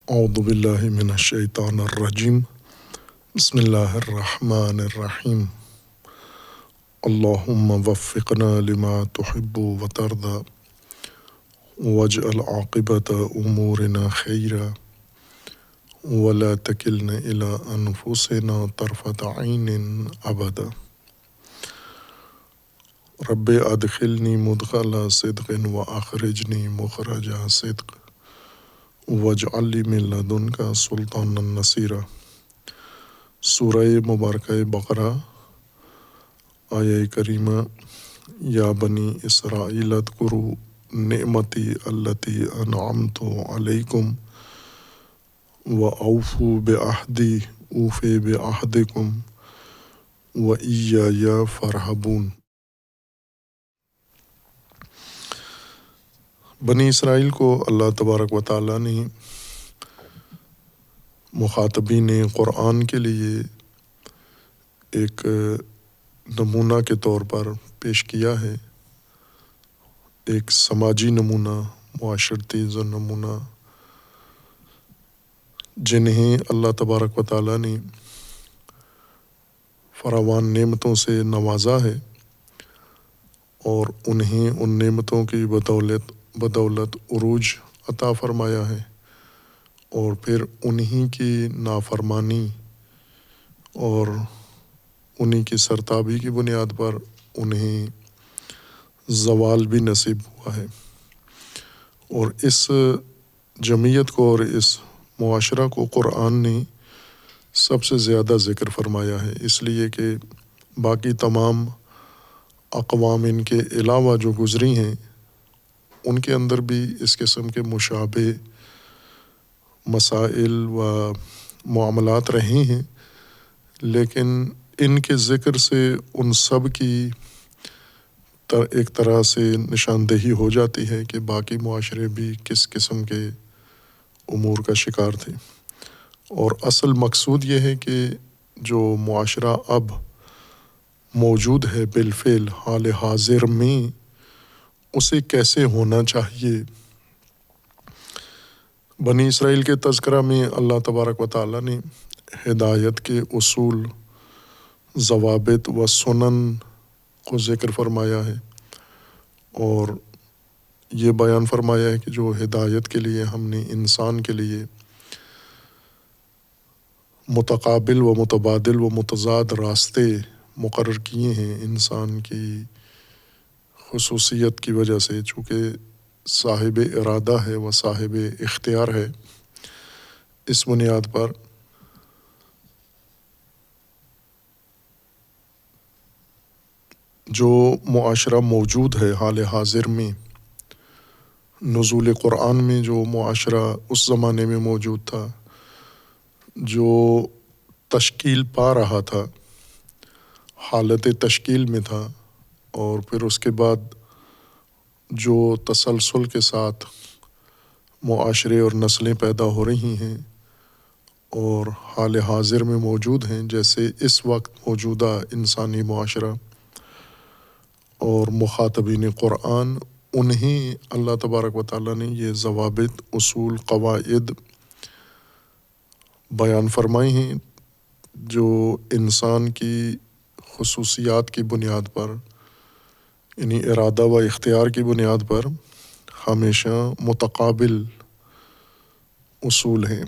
اعوذ باللہ من الشیطان الرجیم بسم اللہ الرحمن الرحیم اللہم وفقنا لما تحب وترضى واجعل عاقبۃ امورنا خیرا ولا تکلنا الی انفسنا طرفۃ عین ابدا رب ادخلنی مدخل صدق واخرجنی مخرج صدق واجعل لی من لدنک سلطانا نصیرا۔ سورہ مبارکہ بقرہ آیہ کریمہ یا بنی اسرائیل اذکروا نعمتی التی انعمت علیکم واوفوا بعہدی اوف بعہدکم وایای فارہبون۔ بنی اسرائیل کو اللہ تبارک و تعالیٰ نے مخاطبین قرآن کے لیے ایک نمونہ کے طور پر پیش کیا ہے، ایک سماجی نمونہ، معاشرتی نمونہ، جنہیں اللہ تبارک و تعالیٰ نے فراوان نعمتوں سے نوازا ہے اور انہیں ان نعمتوں کی بدولت عروج عطا فرمایا ہے، اور پھر انہی کی نافرمانی اور انہی کی سرتابی کی بنیاد پر انہیں زوال بھی نصیب ہوا ہے۔ اور اس جمعیت کو اور اس معاشرہ کو قرآن نے سب سے زیادہ ذکر فرمایا ہے، اس لیے کہ باقی تمام اقوام ان کے علاوہ جو گزری ہیں ان کے اندر بھی اس قسم کے مشابہ مسائل و معاملات رہے ہیں، لیکن ان کے ذکر سے ان سب کی ایک طرح سے نشاندہی ہو جاتی ہے کہ باقی معاشرے بھی کس قسم کے امور کا شکار تھے۔ اور اصل مقصود یہ ہے کہ جو معاشرہ اب موجود ہے بالفعل حال حاضر میں، اسے کیسے ہونا چاہیے۔ بنی اسرائیل کے تذکرہ میں اللہ تبارک و تعالیٰ نے ہدایت کے اصول، ضوابط و سنن کو ذکر فرمایا ہے، اور یہ بیان فرمایا ہے کہ جو ہدایت کے لیے ہم نے انسان کے لیے متقابل و متبادل و متضاد راستے مقرر کیے ہیں انسان کی خصوصیت کی وجہ سے، چونکہ صاحب ارادہ ہے و صاحب اختیار ہے۔ اس بنیاد پر جو معاشرہ موجود ہے حال حاضر میں، نزول قرآن میں جو معاشرہ اس زمانے میں موجود تھا، جو تشکیل پا رہا تھا، حالت تشکیل میں تھا، اور پھر اس کے بعد جو تسلسل کے ساتھ معاشرے اور نسلیں پیدا ہو رہی ہیں اور حال حاضر میں موجود ہیں، جیسے اس وقت موجودہ انسانی معاشرہ اور مخاطبین قرآن، انہیں اللہ تبارک و تعالیٰ نے یہ ضوابط، اصول، قواعد بیان فرمائے ہیں جو انسان کی خصوصیات کی بنیاد پر، یعنی ارادہ و اختیار کی بنیاد پر ہمیشہ متقابل اصول ہیں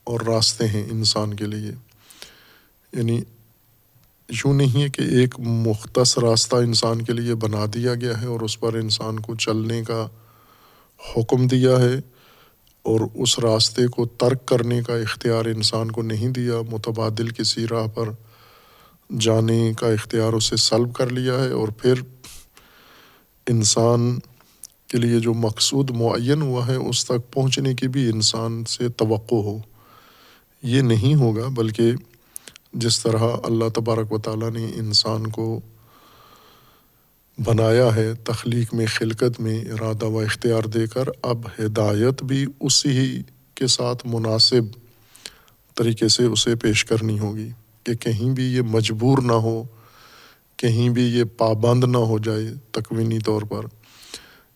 اور راستے ہیں انسان کے لیے۔ یعنی یوں نہیں ہے کہ ایک مختص راستہ انسان کے لیے بنا دیا گیا ہے اور اس پر انسان کو چلنے کا حکم دیا ہے، اور اس راستے کو ترک کرنے کا اختیار انسان کو نہیں دیا، متبادل کسی راہ پر جانے کا اختیار اسے سلب کر لیا ہے، اور پھر انسان کے لیے جو مقصود معین ہوا ہے اس تک پہنچنے کی بھی انسان سے توقع ہو۔ یہ نہیں ہوگا، بلکہ جس طرح اللہ تبارک و تعالیٰ نے انسان کو بنایا ہے تخلیق میں، خلقت میں ارادہ و اختیار دے کر، اب ہدایت بھی اسی کے ساتھ مناسب طریقے سے اسے پیش کرنی ہوگی کہ کہیں بھی یہ مجبور نہ ہو، کہیں بھی یہ پابند نہ ہو جائے تکوینی طور پر،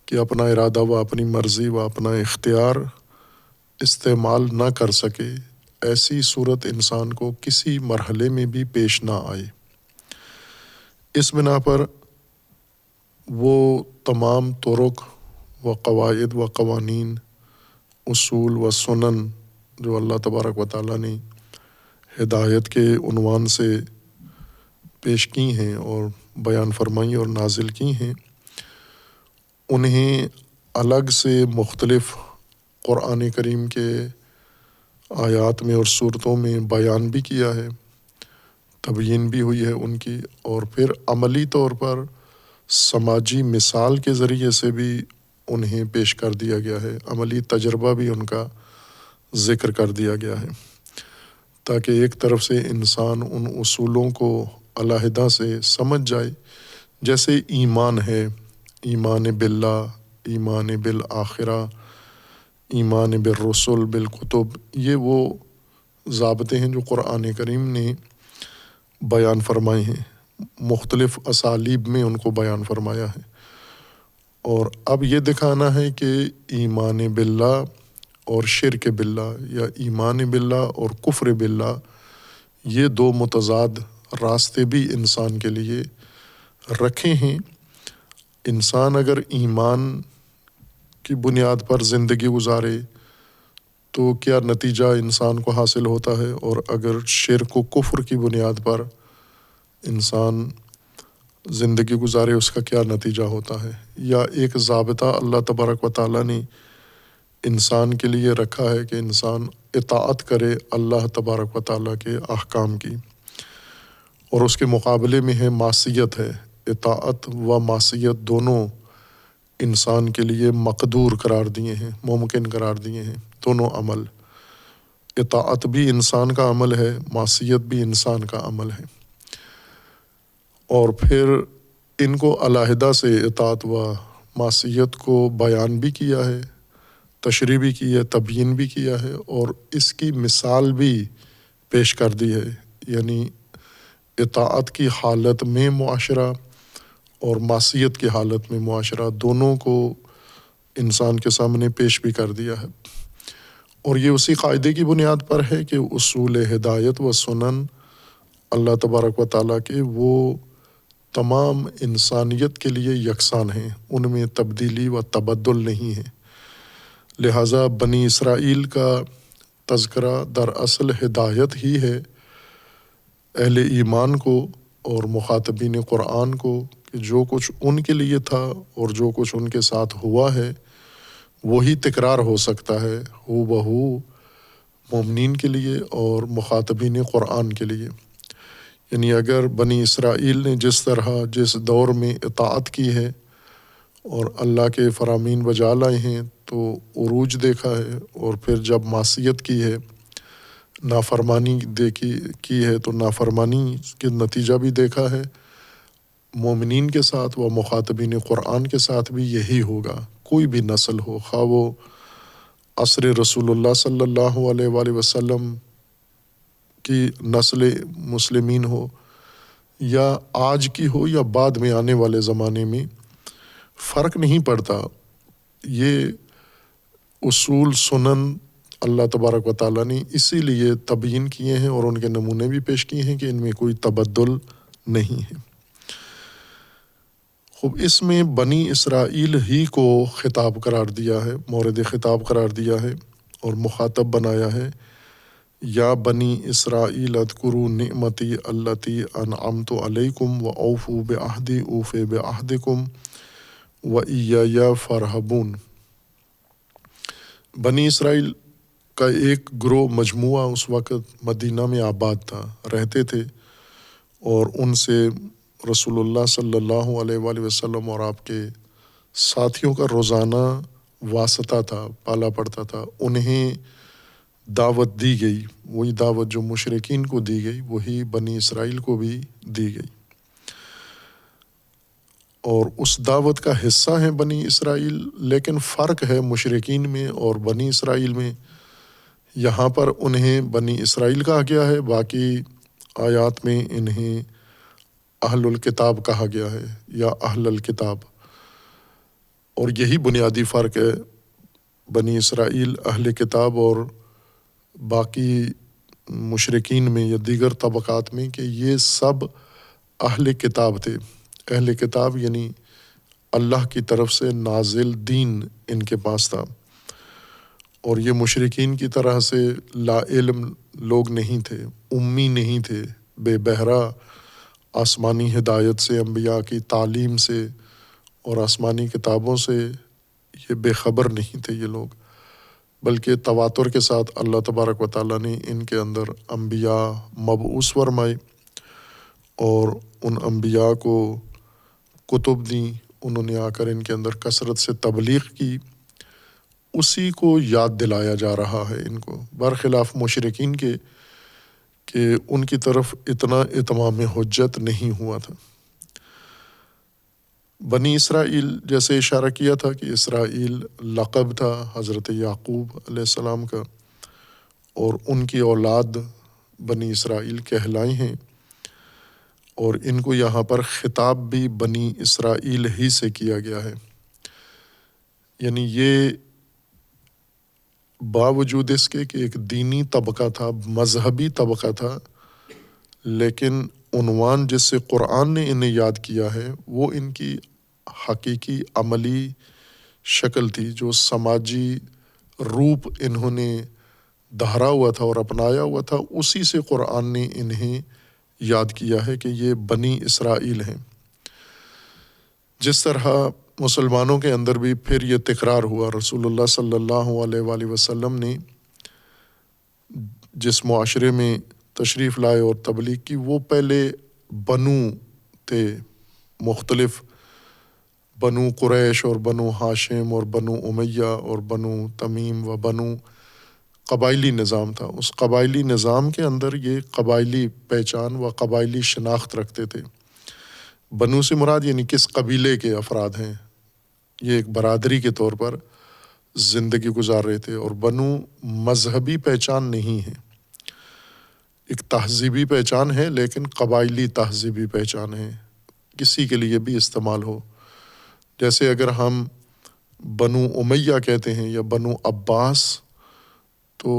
کہ اپنا ارادہ و اپنی مرضی و اپنا اختیار استعمال نہ کر سکے، ایسی صورت انسان کو کسی مرحلے میں بھی پیش نہ آئے۔ اس بنا پر وہ تمام طرق و قواعد و قوانین، اصول و سنن جو اللہ تبارک و تعالیٰ نے ہدایت کے عنوان سے پیش کی ہیں اور بیان فرمائی اور نازل کی ہیں، انہیں الگ سے مختلف قرآن کریم کے آیات میں اور صورتوں میں بیان بھی کیا ہے، تبیین بھی ہوئی ہے ان کی، اور پھر عملی طور پر سماجی مثال کے ذریعے سے بھی انہیں پیش کر دیا گیا ہے، عملی تجربہ بھی ان کا ذکر کر دیا گیا ہے، تاکہ ایک طرف سے انسان ان اصولوں کو علیحدہ سے سمجھ جائے، جیسے ایمان ہے، ایمان باللہ، ایمان بالآخرہ، ایمان بالرسل، بالکتب، یہ وہ ضابطے ہیں جو قرآن کریم نے بیان فرمائے ہیں، مختلف اسالیب میں ان کو بیان فرمایا ہے، اور اب یہ دکھانا ہے کہ ایمان باللہ اور شرک باللہ یا ایمان باللہ اور کفر باللہ، یہ دو متضاد راستے بھی انسان کے لیے رکھے ہیں۔ انسان اگر ایمان کی بنیاد پر زندگی گزارے تو کیا نتیجہ انسان کو حاصل ہوتا ہے، اور اگر شرک و کفر کی بنیاد پر انسان زندگی گزارے اس کا کیا نتیجہ ہوتا ہے۔ یا ایک ضابطہ اللہ تبارک و تعالیٰ نے انسان کے لیے رکھا ہے کہ انسان اطاعت کرے اللہ تبارک و تعالیٰ کے احکام کی، اور اس کے مقابلے میں ہے معصیت ہے۔ اطاعت و معصیت دونوں انسان کے لیے مقدور قرار دیے ہیں، ممکن قرار دیے ہیں، دونوں عمل، اطاعت بھی انسان کا عمل ہے، معصیت بھی انسان کا عمل ہے، اور پھر ان کو علیحدہ سے اطاعت و معصیت کو بیان بھی کیا ہے، تشریح بھی کی ہے، تبیین بھی کیا ہے، اور اس کی مثال بھی پیش کر دی ہے، یعنی اطاعت کی حالت میں معاشرہ اور معصیت کی حالت میں معاشرہ، دونوں کو انسان کے سامنے پیش بھی کر دیا ہے، اور یہ اسی قاعدے کی بنیاد پر ہے کہ اصول ہدایت و سنن اللہ تبارک و تعالیٰ کے وہ تمام انسانیت کے لیے یکساں ہیں، ان میں تبدیلی و تبدل نہیں ہے۔ لہٰذا بنی اسرائیل کا تذکرہ دراصل ہدایت ہی ہے اہل ایمان کو اور مخاطبین قرآن کو، کہ جو کچھ ان کے لیے تھا اور جو کچھ ان کے ساتھ ہوا ہے وہی تکرار ہو سکتا ہے ہو بہو مومنین کے لیے اور مخاطبین قرآن کے لیے۔ یعنی اگر بنی اسرائیل نے جس طرح جس دور میں اطاعت کی ہے اور اللہ کے فرامین بجا لائے ہیں تو عروج دیکھا ہے، اور پھر جب معصیت کی ہے، نافرمانی کی ہے تو نافرمانی کے نتیجہ بھی دیکھا ہے، مومنین کے ساتھ و مخاطبین قرآن کے ساتھ بھی یہی ہوگا۔ کوئی بھی نسل ہو، خواہ وہ عصر رسول اللہ صلی اللہ علیہ وآلہ وسلم کی نسل مسلمین ہو، یا آج کی ہو یا بعد میں آنے والے زمانے میں، فرق نہیں پڑتا۔ یہ اصول سنن اللہ تبارک و تعالیٰ نے اسی لیے تبیین کیے ہیں اور ان کے نمونے بھی پیش کیے ہیں کہ ان میں کوئی تبدل نہیں ہے۔ خوب، اس میں بنی اسرائیل ہی کو خطاب قرار دیا ہے، مورد خطاب قرار دیا ہے اور مخاطب بنایا ہے۔ یا بنی اسرائیل اذکروا نعمتی التی انعمت علیکم واوفوا بعہدی اوف بعہدکم وایای فارہبون۔ بنی اسرائیل کا ایک گروہ مجموعہ اس وقت مدینہ میں آباد تھا، رہتے تھے، اور ان سے رسول اللہ صلی اللہ علیہ وآلہ وسلم اور آپ کے ساتھیوں کا روزانہ واسطہ تھا، پالا پڑتا تھا۔ انہیں دعوت دی گئی، وہی دعوت جو مشرکین کو دی گئی وہی بنی اسرائیل کو بھی دی گئی، اور اس دعوت کا حصہ ہیں بنی اسرائیل۔ لیکن فرق ہے مشرکین میں اور بنی اسرائیل میں۔ یہاں پر انہیں بنی اسرائیل کہا گیا ہے، باقی آیات میں انہیں اہل الکتاب کہا گیا ہے یا اہل الکتاب، اور یہی بنیادی فرق ہے بنی اسرائیل اہل کتاب اور باقی مشرکین میں یا دیگر طبقات میں کہ یہ سب اہل کتاب تھے۔ اہل کتاب یعنی اللہ کی طرف سے نازل دین ان کے پاس تھا، اور یہ مشرکین کی طرح سے لا علم لوگ نہیں تھے، امی نہیں تھے، بے بہرا آسمانی ہدایت سے، انبیاء کی تعلیم سے اور آسمانی کتابوں سے یہ بے خبر نہیں تھے یہ لوگ، بلکہ تواتر کے ساتھ اللہ تبارک و تعالیٰ نے ان کے اندر انبیاء مبعوث فرمائے اور ان انبیاء کو کتب دیں، انہوں نے آ کر ان کے اندر کثرت سے تبلیغ کی، اسی کو یاد دلایا جا رہا ہے ان کو، برخلاف مشرکین کے کہ ان کی طرف اتنا اتمام حجت نہیں ہوا تھا۔ بنی اسرائیل جیسے اشارہ کیا تھا کہ اسرائیل لقب تھا حضرت یعقوب علیہ السلام کا، اور ان کی اولاد بنی اسرائیل کہلائی ہیں، اور ان کو یہاں پر خطاب بھی بنی اسرائیل ہی سے کیا گیا ہے، یعنی یہ باوجود اس کے کہ ایک دینی طبقہ تھا، مذہبی طبقہ تھا، لیکن عنوان جس سے قرآن نے انہیں یاد کیا ہے وہ ان کی حقیقی عملی شکل تھی، جو سماجی روپ انہوں نے دہرا ہوا تھا اور اپنایا ہوا تھا، اسی سے قرآن نے انہیں یاد کیا ہے کہ یہ بنی اسرائیل ہیں۔ جس طرح مسلمانوں کے اندر بھی پھر یہ تکرار ہوا، رسول اللہ صلی اللہ علیہ وآلہ وسلم نے جس معاشرے میں تشریف لائے اور تبلیغ کی، وہ پہلے بنو تھے، مختلف بنو قریش اور بنو ہاشم اور بنو امیہ اور بنو تمیم و بنو قبائلی نظام تھا۔ اس قبائلی نظام کے اندر یہ قبائلی پہچان و قبائلی شناخت رکھتے تھے۔ بنو سے مراد یعنی کس قبیلے کے افراد ہیں، یہ ایک برادری کے طور پر زندگی گزار رہے تھے، اور بنو مذہبی پہچان نہیں ہے، ایک تہذیبی پہچان ہے، لیکن قبائلی تہذیبی پہچان ہے، کسی کے لیے بھی استعمال ہو۔ جیسے اگر ہم بنو امیہ کہتے ہیں یا بنو عباس، تو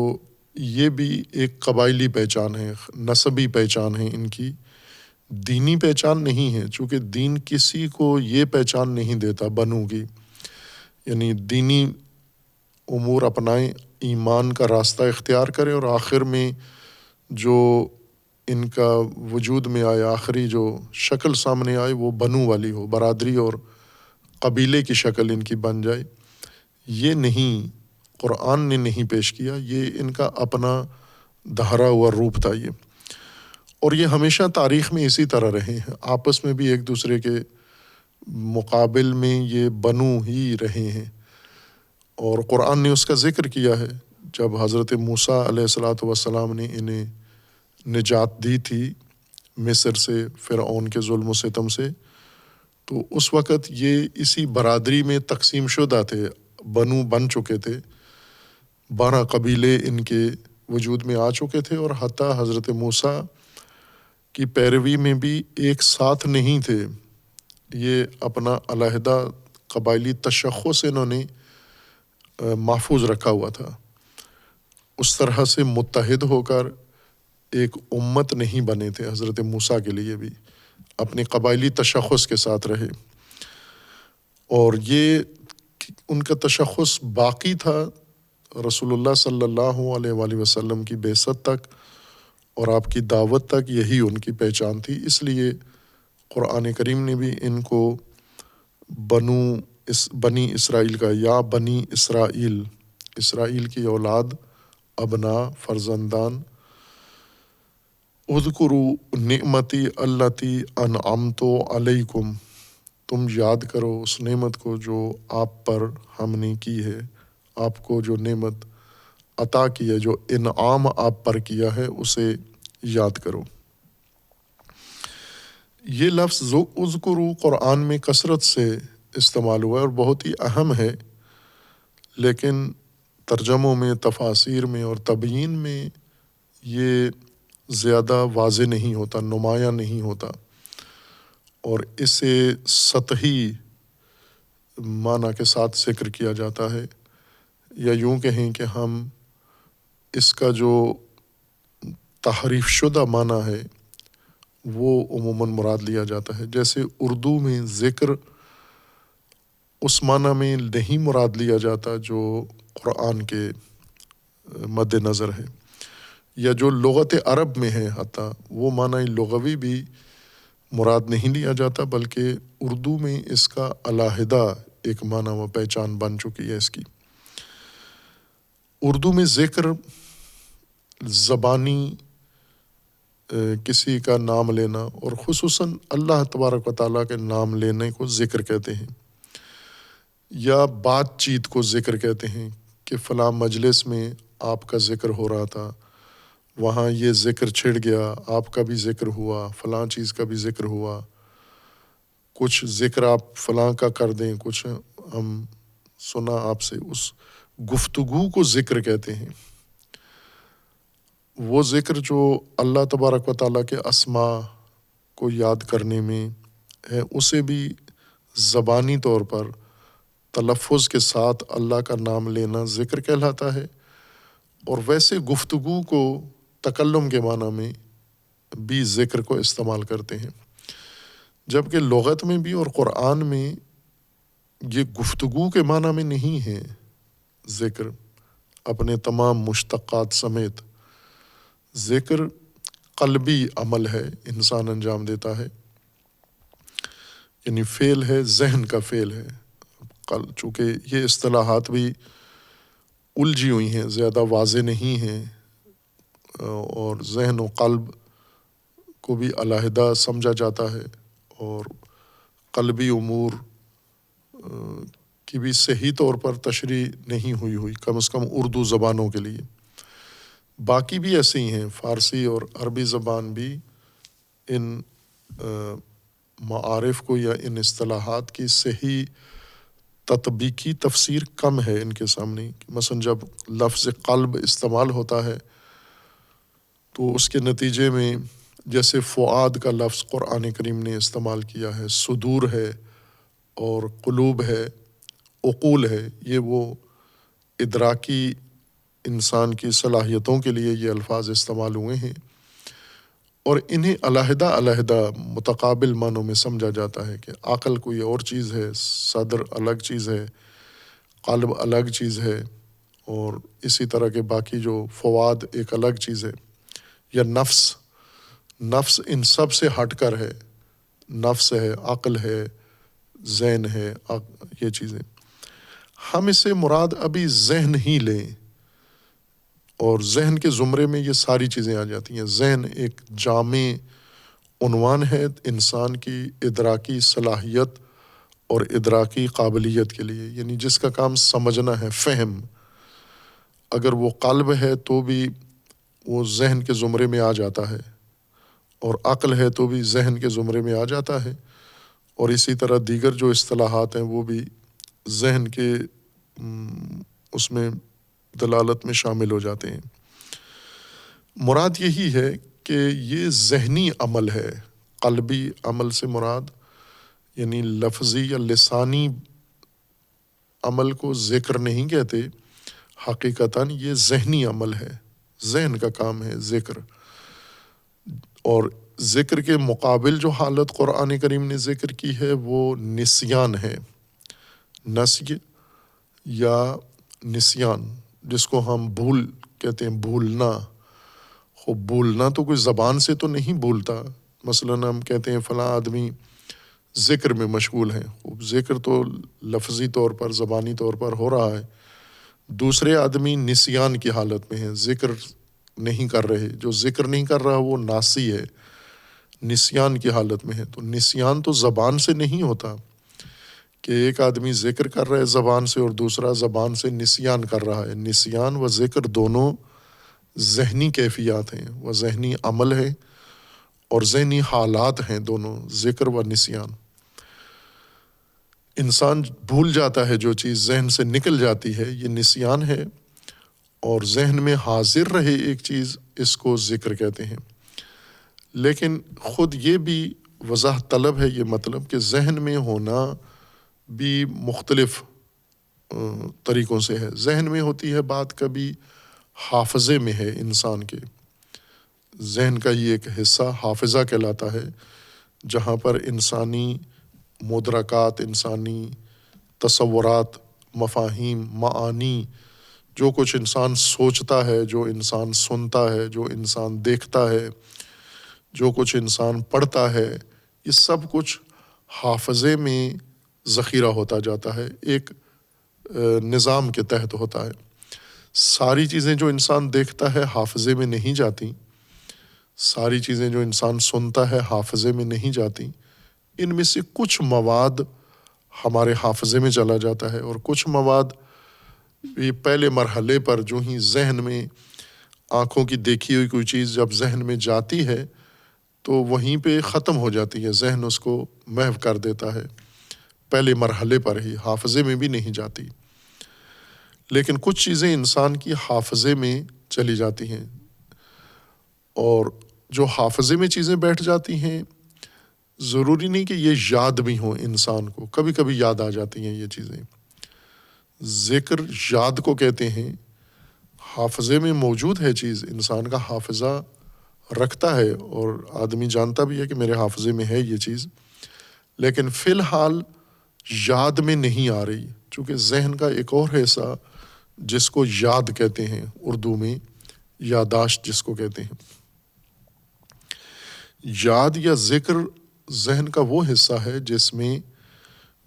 یہ بھی ایک قبائلی پہچان ہے، نسبی پہچان ہے ان کی، دینی پہچان نہیں ہے، چونکہ دین کسی کو یہ پہچان نہیں دیتا بنو کی، یعنی دینی امور اپنائیں، ایمان کا راستہ اختیار کریں، اور آخر میں جو ان کا وجود میں آئے، آخری جو شکل سامنے آئے وہ بنو والی ہو، برادری اور قبیلے کی شکل ان کی بن جائے، یہ نہیں، قرآن نے نہیں پیش کیا، یہ ان کا اپنا دہرا ہوا روپ تھا یہ، اور یہ ہمیشہ تاریخ میں اسی طرح رہے ہیں، آپس میں بھی ایک دوسرے کے مقابل میں یہ بنو ہی رہے ہیں، اور قرآن نے اس کا ذکر کیا ہے جب حضرت موسیٰ علیہ الصلاۃ والسلام نے انہیں نجات دی تھی مصر سے، فرعون کے ظلم و ستم سے، تو اس وقت یہ اسی برادری میں تقسیم شدہ تھے، بنو بن چکے تھے، 12 قبیلے ان کے وجود میں آ چکے تھے، اور حتیٰ حضرت موسیٰ کی پیروی میں بھی ایک ساتھ نہیں تھے، یہ اپنا علیحدہ قبائلی تشخص انہوں نے محفوظ رکھا ہوا تھا، اس طرح سے متحد ہو کر ایک امت نہیں بنے تھے، حضرت موسیٰ کے لیے بھی اپنے قبائلی تشخص کے ساتھ رہے، اور یہ ان کا تشخص باقی تھا رسول اللہ صلی اللہ علیہ وآلہ وسلم کی بعثت تک اور آپ کی دعوت تک، یہی ان کی پہچان تھی، اس لیے قرآن کریم نے بھی ان کو بنی اسرائیل کا، یا بنی اسرائیل، اسرائیل کی اولاد، ابناء، فرزندان، اذکروا نعمتی التی انعمت علیکم، تم یاد کرو اس نعمت کو جو آپ پر ہم نے کی ہے، آپ کو جو نعمت عطا کی ہے، جو انعام آپ پر کیا ہے، اسے یاد کرو۔ یہ لفظ اذکروا قرآن میں کثرت سے استعمال ہوا ہے اور بہت ہی اہم ہے، لیکن ترجموں میں، تفاسیر میں اور تبیین میں یہ زیادہ واضح نہیں ہوتا، نمایاں نہیں ہوتا، اور اسے سطحی معنی کے ساتھ ذکر کیا جاتا ہے، یا یوں کہیں کہ ہم اس کا جو تحریف شدہ معنی ہے وہ عموماً مراد لیا جاتا ہے. جیسے اردو میں ذکر اس معنی میں نہیں مراد لیا جاتا جو قرآن کے مد نظر ہے، یا جو لغت عرب میں ہے حتیٰ وہ معنی لغوی بھی مراد نہیں لیا جاتا، بلکہ اردو میں اس کا علیحدہ ایک معنی و پہچان بن چکی ہے اس کی. اردو میں ذکر زبانی کسی کا نام لینا اور خصوصاً اللہ تبارک و تعالیٰ کے نام لینے کو ذکر کہتے ہیں، یا بات چیت کو ذکر کہتے ہیں کہ فلاں مجلس میں آپ کا ذکر ہو رہا تھا، وہاں یہ ذکر چھڑ گیا، آپ کا بھی ذکر ہوا، فلاں چیز کا بھی ذکر ہوا، کچھ ذکر آپ فلاں کا کر دیں، کچھ ہم سنا آپ سے، اس گفتگو کو ذکر کہتے ہیں. وہ ذکر جو اللہ تبارک و تعالیٰ کے اسماء کو یاد کرنے میں ہے، اسے بھی زبانی طور پر تلفظ کے ساتھ اللہ کا نام لینا ذکر کہلاتا ہے. اور ویسے گفتگو کو تکلم کے معنی میں بھی ذکر کو استعمال کرتے ہیں، جبکہ لغت میں بھی اور قرآن میں یہ گفتگو کے معنی میں نہیں ہے. ذکر اپنے تمام مشتقات سمیت ذکر قلبی عمل ہے، انسان انجام دیتا ہے، یعنی فعل ہے، ذہن کا فعل ہے. چونکہ یہ اصطلاحات بھی الجھی ہوئی ہیں، زیادہ واضح نہیں ہیں، اور ذہن و قلب کو بھی علیحدہ سمجھا جاتا ہے، اور قلبی امور کی بھی صحیح طور پر تشریح نہیں ہوئی کم از کم اردو زبانوں کے لیے. باقی بھی ایسے ہی ہیں، فارسی اور عربی زبان بھی ان معارف کو یا ان اصطلاحات کی صحیح تطبیقی تفسیر کم ہے ان کے سامنے. مثلا جب لفظ قلب استعمال ہوتا ہے تو اس کے نتیجے میں جیسے فؤاد کا لفظ قرآن کریم نے استعمال کیا ہے، صدور ہے اور قلوب ہے، عقول ہے، یہ وہ ادراکی انسان کی صلاحیتوں کے لیے یہ الفاظ استعمال ہوئے ہیں، اور انہیں علیحدہ علیحدہ متقابل معنوں میں سمجھا جاتا ہے کہ عقل کوئی اور چیز ہے، صدر الگ چیز ہے، قلب الگ چیز ہے، اور اسی طرح کے باقی جو فواد ایک الگ چیز ہے، یا نفس ان سب سے ہٹ کر ہے، نفس ہے، عقل ہے، ذہن ہے، یہ چیزیں. ہم اسے مراد ابھی ذہن ہی لیں، اور ذہن کے زمرے میں یہ ساری چیزیں آ جاتی ہیں. ذہن ایک جامع عنوان ہے انسان کی ادراکی صلاحیت اور ادراکی قابلیت کے لیے، یعنی جس کا کام سمجھنا ہے، فہم. اگر وہ قلب ہے تو بھی وہ ذہن کے زمرے میں آ جاتا ہے، اور عقل ہے تو بھی ذہن کے زمرے میں آ جاتا ہے، اور اسی طرح دیگر جو اصطلاحات ہیں وہ بھی ذہن کے اس میں دلالت میں شامل ہو جاتے ہیں. مراد یہی ہے کہ یہ ذہنی عمل ہے. قلبی عمل سے مراد یعنی لفظی یا لسانی عمل کو ذکر نہیں کہتے، حقیقتاً یہ ذہنی عمل ہے، ذہن کا کام ہے ذکر. اور ذکر کے مقابل جو حالت قرآن کریم نے ذکر کی ہے وہ نسیان ہے. نسی یا نسیان، جس کو ہم بھول کہتے ہیں، بھولنا. خوب بھولنا تو کوئی زبان سے تو نہیں بھولتا. مثلاً ہم کہتے ہیں فلاں آدمی ذکر میں مشغول ہے، خوب ذکر تو لفظی طور پر زبانی طور پر ہو رہا ہے. دوسرے آدمی نسیان کی حالت میں ہے، ذکر نہیں کر رہے. جو ذکر نہیں کر رہا وہ ناسی ہے، نسیان کی حالت میں ہے. تو نسیان تو زبان سے نہیں ہوتا کہ ایک آدمی ذکر کر رہا ہے زبان سے اور دوسرا زبان سے نسیان کر رہا ہے. نسیان و ذکر دونوں ذہنی کیفیات ہیں، وہ ذہنی عمل ہے اور ذہنی حالات ہیں دونوں، ذکر و نسیان. انسان بھول جاتا ہے جو چیز ذہن سے نکل جاتی ہے، یہ نسیان ہے. اور ذہن میں حاضر رہے ایک چیز، اس کو ذکر کہتے ہیں. لیکن خود یہ بھی وضاحت طلب ہے یہ مطلب کہ ذہن میں ہونا بھی مختلف طریقوں سے ہے۔ ذہن میں ہوتی ہے بات، کبھی حافظے میں ہے انسان کے، ذہن کا یہ ایک حصہ حافظہ کہلاتا ہے، جہاں پر انسانی مدرکات، انسانی تصورات، مفاہیم، معانی، جو کچھ انسان سوچتا ہے، جو انسان سنتا ہے، جو انسان دیکھتا ہے، جو کچھ انسان پڑھتا ہے، یہ سب کچھ حافظے میں ذخیرہ ہوتا جاتا ہے، ایک نظام کے تحت ہوتا ہے۔ ساری چیزیں جو انسان دیکھتا ہے حافظے میں نہیں جاتی، ساری چیزیں جو انسان سنتا ہے حافظے میں نہیں جاتی، ان میں سے کچھ مواد ہمارے حافظے میں چلا جاتا ہے، اور کچھ مواد یہ پہلے مرحلے پر جو ہی ذہن میں آنکھوں کی دیکھی ہوئی کوئی چیز جب ذہن میں جاتی ہے تو وہیں پہ ختم ہو جاتی ہے، ذہن اس کو محو کر دیتا ہے، پہلے مرحلے پر ہی، حافظے میں بھی نہیں جاتی۔ لیکن کچھ چیزیں انسان کی حافظے میں چلی جاتی ہیں، اور جو حافظے میں چیزیں بیٹھ جاتی ہیں ضروری نہیں کہ یہ یاد بھی ہوں انسان کو، کبھی کبھی یاد آ جاتی ہیں یہ چیزیں۔ ذکر یاد کو کہتے ہیں، حافظے میں موجود ہے چیز، انسان کا حافظہ رکھتا ہے اور آدمی جانتا بھی ہے کہ میرے حافظے میں ہے یہ چیز، لیکن فی الحال یاد میں نہیں آ رہی، چونکہ ذہن کا ایک اور حصہ جس کو یاد کہتے ہیں، اردو میں یادداشت جس کو کہتے ہیں، یاد یا ذکر ذہن کا وہ حصہ ہے جس میں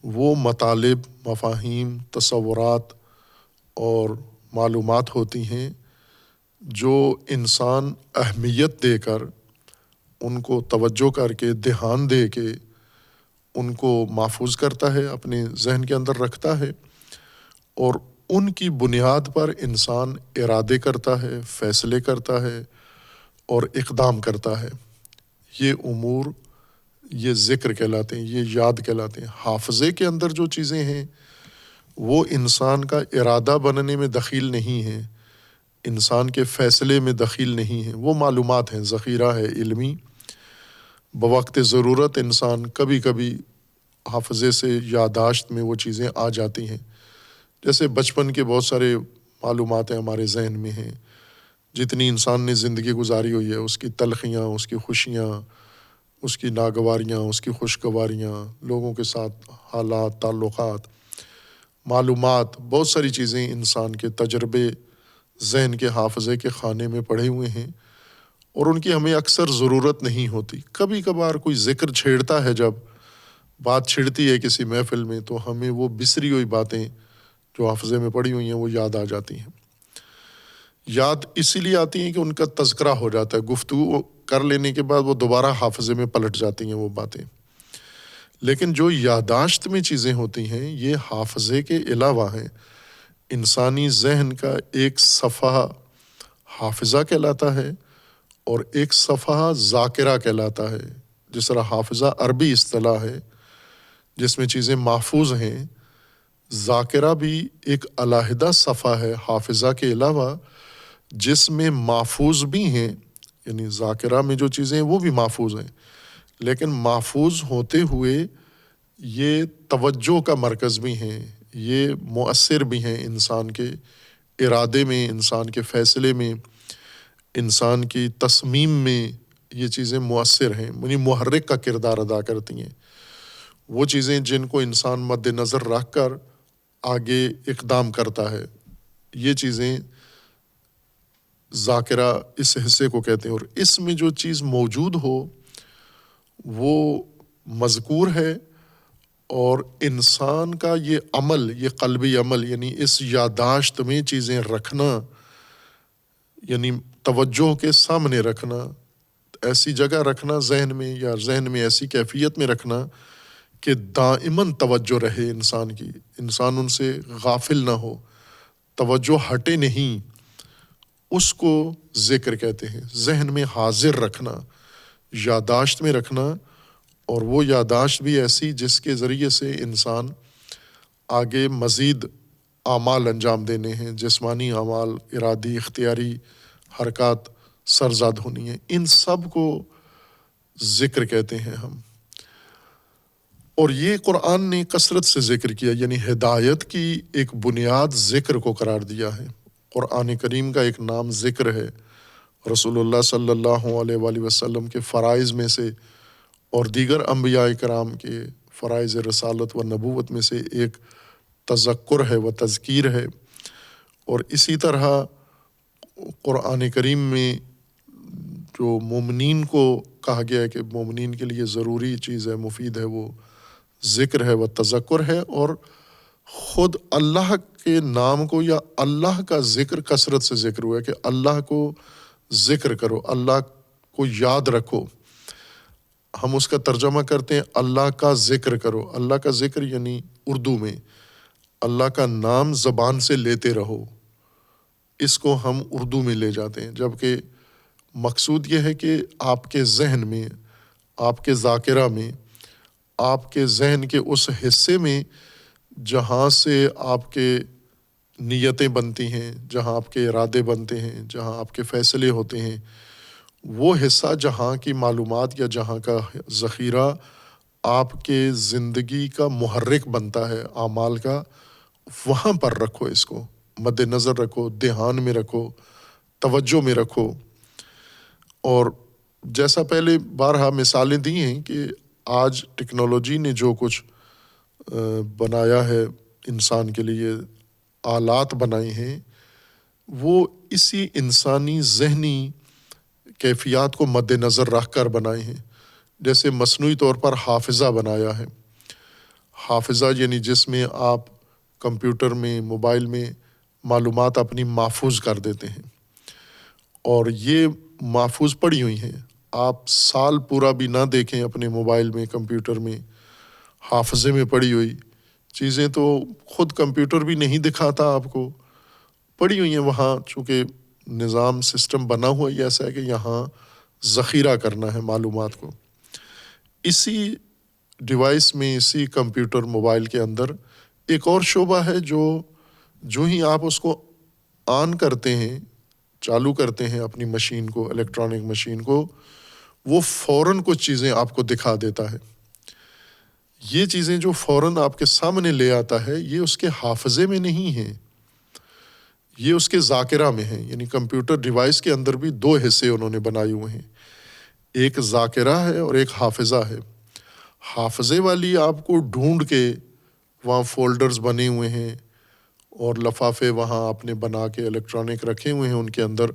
وہ مطالب، مفاہیم، تصورات اور معلومات ہوتی ہیں جو انسان اہمیت دے کر، ان کو توجہ کر کے، دھیان دے کے ان کو محفوظ کرتا ہے، اپنے ذہن کے اندر رکھتا ہے، اور ان کی بنیاد پر انسان ارادے کرتا ہے، فیصلے کرتا ہے اور اقدام کرتا ہے۔ یہ امور، یہ ذکر کہلاتے ہیں، یہ یاد کہلاتے ہیں۔ حافظے کے اندر جو چیزیں ہیں وہ انسان کا ارادہ بننے میں دخیل نہیں ہیں، انسان کے فیصلے میں دخیل نہیں ہیں، وہ معلومات ہیں، ذخیرہ ہے علمی۔ بوقت ضرورت انسان کبھی کبھی حافظے سے یادداشت میں وہ چیزیں آ جاتی ہیں، جیسے بچپن کے بہت سارے معلومات ہیں ہمارے ذہن میں ہیں، جتنی انسان نے زندگی گزاری ہوئی ہے، اس کی تلخیاں، اس کی خوشیاں، اس کی ناگواریاں، اس کی خوشگواریاں، لوگوں کے ساتھ حالات، تعلقات، معلومات، بہت ساری چیزیں، انسان کے تجربے ذہن کے حافظے کے خانے میں پڑے ہوئے ہیں، اور ان کی ہمیں اکثر ضرورت نہیں ہوتی۔ کبھی کبھار کوئی ذکر چھیڑتا ہے، جب بات چھڑتی ہے کسی محفل میں، تو ہمیں وہ بسری ہوئی باتیں جو حافظے میں پڑی ہوئی ہیں وہ یاد آ جاتی ہیں۔ یاد اسی لیے آتی ہیں کہ ان کا تذکرہ ہو جاتا ہے، گفتگو کر لینے کے بعد وہ دوبارہ حافظے میں پلٹ جاتی ہیں وہ باتیں۔ لیکن جو یادداشت میں چیزیں ہوتی ہیں یہ حافظے کے علاوہ ہیں، انسانی ذہن کا ایک صفحہ حافظہ کہلاتا ہے اور ایک صفحہ ذاکرہ کہلاتا ہے۔ جس طرح حافظہ عربی اصطلاح ہے جس میں چیزیں محفوظ ہیں، ذاکرہ بھی ایک علیحدہ صفحہ ہے حافظہ کے علاوہ جس میں محفوظ بھی ہیں، یعنی ذاکرہ میں جو چیزیں ہیں وہ بھی محفوظ ہیں، لیکن محفوظ ہوتے ہوئے یہ توجہ کا مرکز بھی ہیں، یہ مؤثر بھی ہیں انسان کے ارادے میں، انسان کے فیصلے میں، انسان کی تصمیم میں، یہ چیزیں مؤثر ہیں، یعنی محرک کا کردار ادا کرتی ہیں۔ وہ چیزیں جن کو انسان مد نظر رکھ کر آگے اقدام کرتا ہے، یہ چیزیں ذاکرہ اس حصے کو کہتے ہیں، اور اس میں جو چیز موجود ہو وہ مذکور ہے، اور انسان کا یہ عمل، یہ قلبی عمل، یعنی اس یادداشت میں چیزیں رکھنا، یعنی توجہ کے سامنے رکھنا، ایسی جگہ رکھنا ذہن میں، یا ذہن میں ایسی کیفیت میں رکھنا کہ دائماً توجہ رہے انسان کی، انسان ان سے غافل نہ ہو، توجہ ہٹے نہیں، اس کو ذکر کہتے ہیں۔ ذہن میں حاضر رکھنا، یادداشت میں رکھنا، اور وہ یادداشت بھی ایسی جس کے ذریعے سے انسان آگے مزید اعمال انجام دینے ہیں، جسمانی اعمال، ارادی، اختیاری حرکات سرزاد ہونی ہیں، ان سب کو ذکر کہتے ہیں ہم۔ اور یہ قرآن نے کثرت سے ذکر کیا، یعنی ہدایت کی ایک بنیاد ذکر کو قرار دیا ہے۔ قرآن کریم کا ایک نام ذکر ہے، رسول اللہ صلی اللہ علیہ وآلہ وسلم کے فرائض میں سے اور دیگر انبیاء کرام کے فرائض رسالت و نبوت میں سے ایک تذکر ہے و تذکیر ہے۔ اور اسی طرح قرآن کریم میں جو مومنین کو کہا گیا ہے کہ مومنین کے لیے ضروری چیز ہے، مفید ہے، وہ ذکر ہے و تذکر ہے، اور خود اللہ کے نام کو یا اللہ کا ذکر کثرت سے ذکر ہوا ہے کہ اللہ کو ذکر کرو، اللہ کو یاد رکھو۔ ہم اس کا ترجمہ کرتے ہیں اللہ کا ذکر کرو۔ اللہ کا ذکر یعنی اردو میں اللہ کا نام زبان سے لیتے رہو، اس کو ہم اردو میں لے جاتے ہیں، جبکہ مقصود یہ ہے کہ آپ کے ذہن میں، آپ کے ذاکرہ میں، آپ کے ذہن کے اس حصے میں جہاں سے آپ کے نیتیں بنتی ہیں، جہاں آپ کے ارادے بنتے ہیں، جہاں آپ کے فیصلے ہوتے ہیں، وہ حصہ جہاں کی معلومات یا جہاں کا ذخیرہ آپ کے زندگی کا محرک بنتا ہے اعمال کا، وہاں پر رکھو، اس کو مد نظر رکھو، دھیان میں رکھو، توجہ میں رکھو۔ اور جیسا پہلے بارہا مثالیں دی ہیں کہ آج ٹیکنالوجی نے جو کچھ بنایا ہے انسان کے لیے، آلات بنائے ہیں، وہ اسی انسانی ذہنی کیفیات کو مد نظر رکھ کر بنائے ہیں۔ جیسے مصنوعی طور پر حافظہ بنایا ہے، حافظہ یعنی جس میں آپ کمپیوٹر میں، موبائل میں معلومات اپنی محفوظ کر دیتے ہیں، اور یہ محفوظ پڑی ہوئی ہیں، آپ سال پورا بھی نہ دیکھیں اپنے موبائل میں، کمپیوٹر میں، حافظے میں پڑی ہوئی چیزیں تو خود کمپیوٹر بھی نہیں دکھاتا آپ کو، پڑی ہوئی ہیں وہاں، چونکہ نظام سسٹم بنا ہوا ہی ایسا ہے کہ یہاں ذخیرہ کرنا ہے معلومات کو۔ اسی ڈیوائس میں، اسی کمپیوٹر موبائل کے اندر ایک اور شعبہ ہے جو ہی آپ اس کو آن کرتے ہیں، چالو کرتے ہیں اپنی مشین کو، الیکٹرانک مشین کو، وہ فوراً کچھ چیزیں آپ کو دکھا دیتا ہے۔ یہ چیزیں جو فوراً آپ کے سامنے لے آتا ہے، یہ اس کے حافظے میں نہیں ہیں، یہ اس کے ذاکرہ میں ہیں۔ یعنی کمپیوٹر ڈیوائس کے اندر بھی دو حصے انہوں نے بنائے ہوئے ہیں، ایک ذاکرہ ہے اور ایک حافظہ ہے۔ حافظے والی آپ کو ڈھونڈ کے وہاں فولڈرز بنے ہوئے ہیں اور لفافے وہاں آپ نے بنا کے الیکٹرانک رکھے ہوئے ہیں، ان کے اندر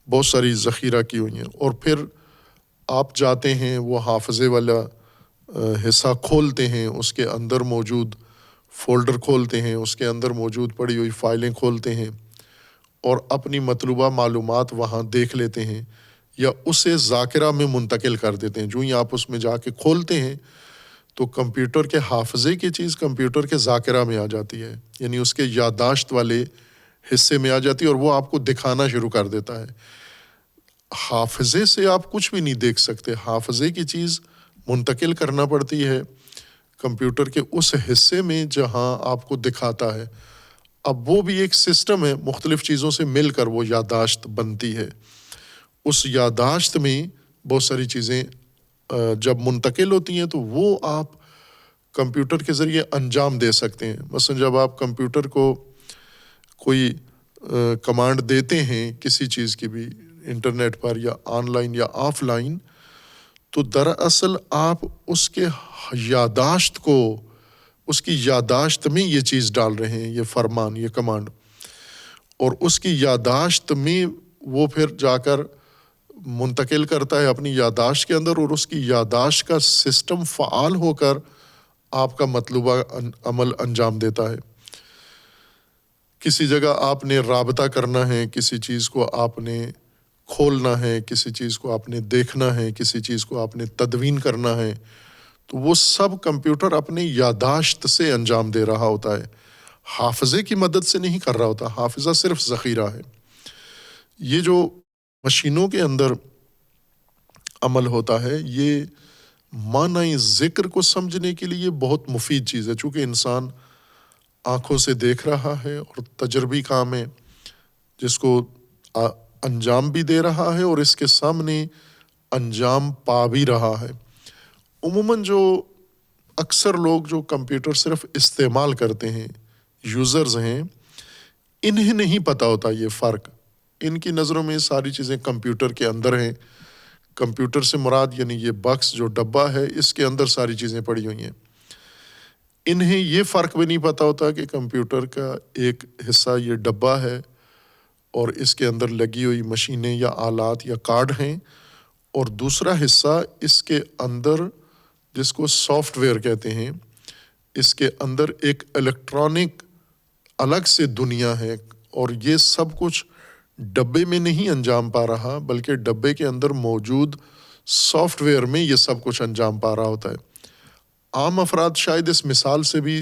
بہت ساری ذخیرہ کی ہوئی ہیں، اور پھر آپ جاتے ہیں وہ حافظے والا حصہ کھولتے ہیں، اس کے اندر موجود فولڈر کھولتے ہیں، اس کے اندر موجود پڑی ہوئی فائلیں کھولتے ہیں اور اپنی مطلوبہ معلومات وہاں دیکھ لیتے ہیں یا اسے ذاکرہ میں منتقل کر دیتے ہیں۔ جو ہی آپ اس میں جا کے کھولتے ہیں تو کمپیوٹر کے حافظے کی چیز کمپیوٹر کے ذاکرہ میں آ جاتی ہے، یعنی اس کے یادداشت والے حصے میں آ جاتی ہے، اور وہ آپ کو دکھانا شروع کر دیتا ہے۔ حافظے سے آپ کچھ بھی نہیں دیکھ سکتے، حافظے کی چیز منتقل کرنا پڑتی ہے کمپیوٹر کے اس حصے میں جہاں آپ کو دکھاتا ہے۔ اب وہ بھی ایک سسٹم ہے، مختلف چیزوں سے مل کر وہ یادداشت بنتی ہے۔ اس یادداشت میں بہت ساری چیزیں جب منتقل ہوتی ہیں تو وہ آپ کمپیوٹر کے ذریعے انجام دے سکتے ہیں۔ مثلا جب آپ کمپیوٹر کو کوئی کمانڈ دیتے ہیں کسی چیز کی بھی، انٹرنیٹ پر یا آن لائن یا آف لائن، تو دراصل آپ اس کے یادداشت کو، اس کی یادداشت میں یہ چیز ڈال رہے ہیں، یہ فرمان، یہ کمانڈ، اور اس کی یادداشت میں وہ پھر جا کر منتقل کرتا ہے اپنی یادداشت کے اندر، اور اس کی یادداشت کا سسٹم فعال ہو کر آپ کا مطلوبہ عمل انجام دیتا ہے۔ کسی جگہ آپ نے رابطہ کرنا ہے، کسی چیز کو آپ نے کھولنا ہے، کسی چیز کو آپ نے دیکھنا ہے، کسی چیز کو آپ نے تدوین کرنا ہے، تو وہ سب کمپیوٹر اپنے یادداشت سے انجام دے رہا ہوتا ہے، حافظے کی مدد سے نہیں کر رہا ہوتا۔ حافظہ صرف ذخیرہ ہے۔ یہ جو مشینوں کے اندر عمل ہوتا ہے، یہ معنی ذکر کو سمجھنے کے لیے بہت مفید چیز ہے، چونکہ انسان آنکھوں سے دیکھ رہا ہے اور تجربی کام ہے جس کو انجام بھی دے رہا ہے اور اس کے سامنے انجام پا بھی رہا ہے۔ عموماً جو اکثر لوگ جو کمپیوٹر صرف استعمال کرتے ہیں، یوزرز ہیں، انہیں نہیں پتہ ہوتا یہ فرق. ان کی نظروں میں ساری چیزیں کمپیوٹر کے اندر ہیں. کمپیوٹر سے مراد یعنی یہ باکس جو ڈبہ ہے، اس کے اندر ساری چیزیں پڑی ہوئی ہیں. انہیں یہ فرق بھی نہیں پتہ ہوتا کہ کمپیوٹر کا ایک حصہ یہ ڈبہ ہے اور اس کے اندر لگی ہوئی مشینیں یا آلات یا کارڈ ہیں، اور دوسرا حصہ اس کے اندر جس کو سافٹ ویئر کہتے ہیں، اس کے اندر ایک الیکٹرانک الگ سے دنیا ہے. اور یہ سب کچھ ڈبے میں نہیں انجام پا رہا، بلکہ ڈبے کے اندر موجود سافٹ ویئر میں یہ سب کچھ انجام پا رہا ہوتا ہے. عام افراد شاید اس مثال سے بھی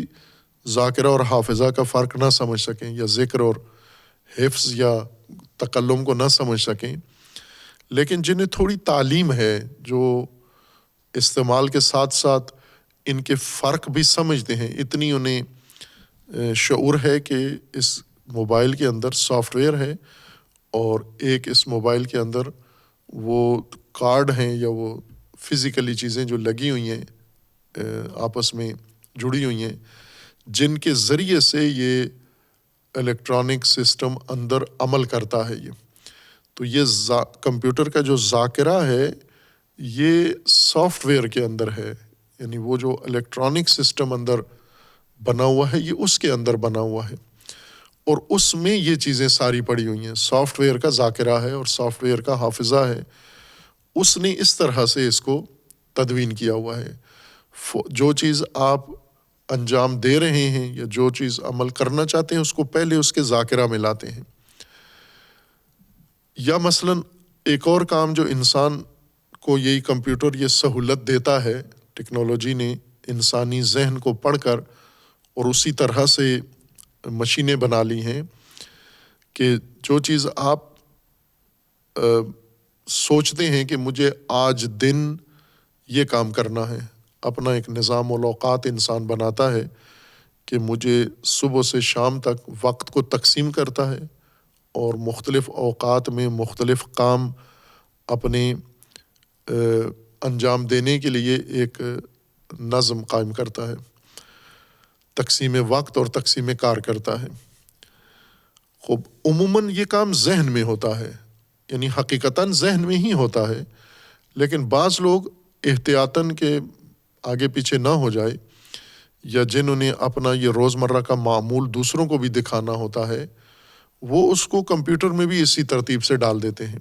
ذاکرہ اور حافظہ کا فرق نہ سمجھ سکیں، یا ذکر اور حفظ یا تکلم کو نہ سمجھ سکیں، لیکن جنہیں تھوڑی تعلیم ہے، جو استعمال کے ساتھ ساتھ ان کے فرق بھی سمجھتے ہیں، اتنی انہیں شعور ہے کہ اس موبائل کے اندر سافٹ ویئر ہے اور ایک اس موبائل کے اندر وہ کارڈ ہیں یا وہ فزیکلی چیزیں جو لگی ہوئی ہیں، آپس میں جڑی ہوئی ہیں، جن کے ذریعے سے یہ الیکٹرانک سسٹم اندر عمل کرتا ہے. تو یہ کمپیوٹر کا جو ذاکرہ ہے یہ سافٹ ویئر کے اندر ہے، یعنی وہ جو الیکٹرانک سسٹم اندر بنا ہوا ہے یہ اس کے اندر بنا ہوا ہے، اور اس میں یہ چیزیں ساری پڑی ہوئی ہیں. سافٹ ویئر کا ذاکرہ ہے اور سافٹ ویئر کا حافظہ ہے. اس نے اس طرح سے اس کو تدوین کیا ہوا ہے. جو چیز آپ انجام دے رہے ہیں یا جو چیز عمل کرنا چاہتے ہیں، اس کو پہلے اس کے ذاکرہ میں لاتے ہیں. یا مثلاً ایک اور کام جو انسان کو یہی کمپیوٹر یہ سہولت دیتا ہے، ٹیکنالوجی نے انسانی ذہن کو پڑھ کر اور اسی طرح سے مشینیں بنا لی ہیں کہ جو چیز آپ سوچتے ہیں کہ مجھے آج دن یہ کام کرنا ہے، اپنا ایک نظام الاوقات انسان بناتا ہے کہ مجھے صبح سے شام تک وقت کو تقسیم کرتا ہے اور مختلف اوقات میں مختلف کام اپنے انجام دینے کے لیے ایک نظم قائم کرتا ہے، تقسیم وقت اور تقسیم کار کرتا ہے. خوب عموماً یہ کام ذہن میں ہوتا ہے، یعنی حقیقتاً ذہن میں ہی ہوتا ہے، لیکن بعض لوگ احتیاطاً کے آگے پیچھے نہ ہو جائے، یا جنہوں نے اپنا یہ روزمرہ کا معمول دوسروں کو بھی دکھانا ہوتا ہے، وہ اس کو کمپیوٹر میں بھی اسی ترتیب سے ڈال دیتے ہیں،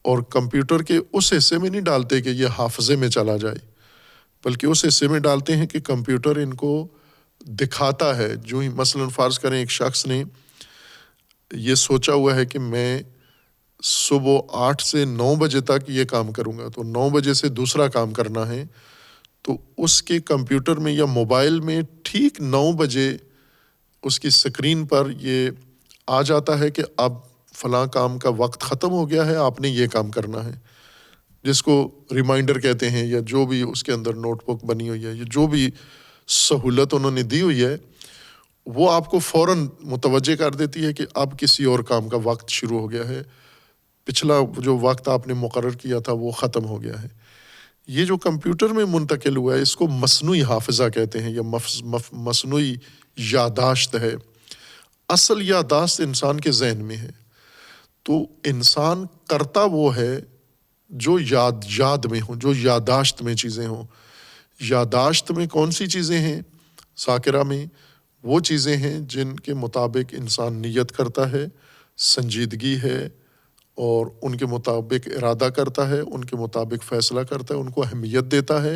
اور کمپیوٹر کے اس حصے میں نہیں ڈالتے کہ یہ حافظے میں چلا جائے، بلکہ اس حصے میں ڈالتے ہیں کہ کمپیوٹر ان کو دکھاتا ہے. جو ہی مثلاً فرض کریں ایک شخص نے یہ سوچا ہوا ہے کہ میں صبح 8 سے 9 بجے تک یہ کام کروں گا، تو 9 بجے سے دوسرا کام کرنا ہے، تو اس کے کمپیوٹر میں یا موبائل میں ٹھیک 9 بجے اس کی سکرین پر یہ آ جاتا ہے کہ اب فلاں کام کا وقت ختم ہو گیا ہے، آپ نے یہ کام کرنا ہے، جس کو ریمائنڈر کہتے ہیں، یا جو بھی اس کے اندر نوٹ بک بنی ہوئی ہے، یا جو بھی سہولت انہوں نے دی ہوئی ہے، وہ آپ کو فوراً متوجہ کر دیتی ہے کہ اب کسی اور کام کا وقت شروع ہو گیا ہے، پچھلا جو وقت آپ نے مقرر کیا تھا وہ ختم ہو گیا ہے. یہ جو کمپیوٹر میں منتقل ہوا ہے اس کو مصنوعی حافظہ کہتے ہیں، یا مصنوعی یادداشت ہے. اصل یادداشت انسان کے ذہن میں ہے، تو انسان کرتا وہ ہے جو یاد میں ہوں، جو یادداشت میں چیزیں ہوں. یادداشت میں کون سی چیزیں ہیں؟ ذاکرہ میں وہ چیزیں ہیں جن کے مطابق انسان نیت کرتا ہے، سنجیدگی ہے، اور ان کے مطابق ارادہ کرتا ہے، ان کے مطابق فیصلہ کرتا ہے، ان کو اہمیت دیتا ہے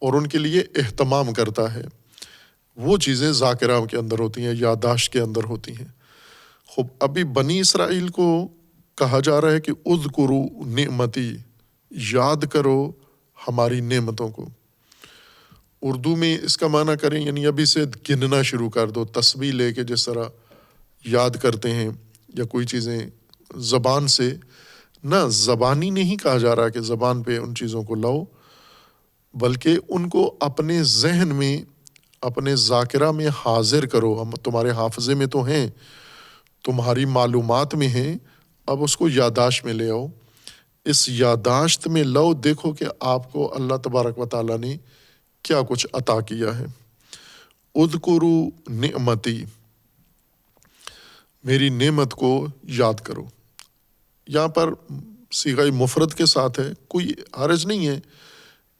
اور ان کے لیے اہتمام کرتا ہے. وہ چیزیں ذاکرہ کے اندر ہوتی ہیں، یادداشت کے اندر ہوتی ہیں. خوب ابھی بنی اسرائیل کو کہا جا رہا ہے کہ اذکروا نعمتی، یاد کرو ہماری نعمتوں کو. اردو میں اس کا معنی کریں یعنی ابھی سے گننا شروع کر دو، تسبیح لے کے جس طرح یاد کرتے ہیں یا کوئی چیزیں زبان سے، نہ زبانی نہیں کہا جا رہا کہ زبان پہ ان چیزوں کو لاؤ، بلکہ ان کو اپنے ذہن میں، اپنے ذاکرہ میں حاضر کرو. ہم تمہارے حافظے میں تو ہیں، تمہاری معلومات میں ہیں، اب اس کو یادداشت میں لے آؤ. اس یادداشت میں لاؤ، دیکھو کہ آپ کو اللہ تبارک و تعالیٰ نے کیا کچھ عطا کیا ہے۔ اذکروا نعمتی، میری نعمت کو یاد کرو۔ یہاں پر صیغہ مفرد کے ساتھ ہے، کوئی حرج نہیں ہے،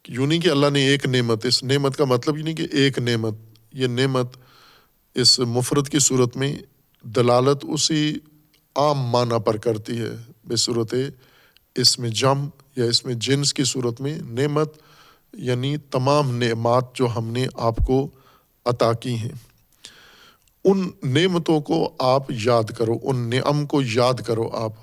یوں نہیں کہ اللہ نے ایک نعمت، اس نعمت کا مطلب یہ نہیں کہ ایک نعمت، یہ نعمت اس مفرد کی صورت میں دلالت اسی عام معنی پر کرتی ہے، بصورت اسم جم یا اسم جنس کی صورت میں نعمت یعنی تمام نعمات جو ہم نے آپ کو عطا کی ہیں، ان نعمتوں کو آپ یاد کرو، ان نعم کو یاد کرو۔ آپ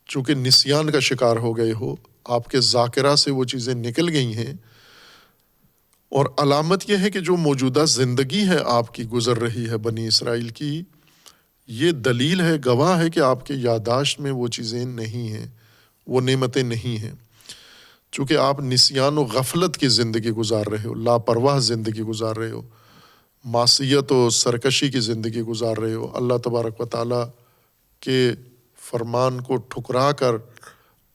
چونکہ نسیان کا شکار ہو گئے ہو، آپ کے ذاکرہ سے وہ چیزیں نکل گئی ہیں، اور علامت یہ ہے کہ جو موجودہ زندگی ہے آپ کی گزر رہی ہے بنی اسرائیل کی، یہ دلیل ہے، گواہ ہے کہ آپ کے یادداشت میں وہ چیزیں نہیں ہیں، وہ نعمتیں نہیں ہیں، چونکہ آپ نسیان و غفلت کی زندگی گزار رہے ہو، لاپرواہ زندگی گزار رہے ہو، معصیت و سرکشی کی زندگی گزار رہے ہو، اللہ تبارک و تعالیٰ کے فرمان کو ٹھکرا کر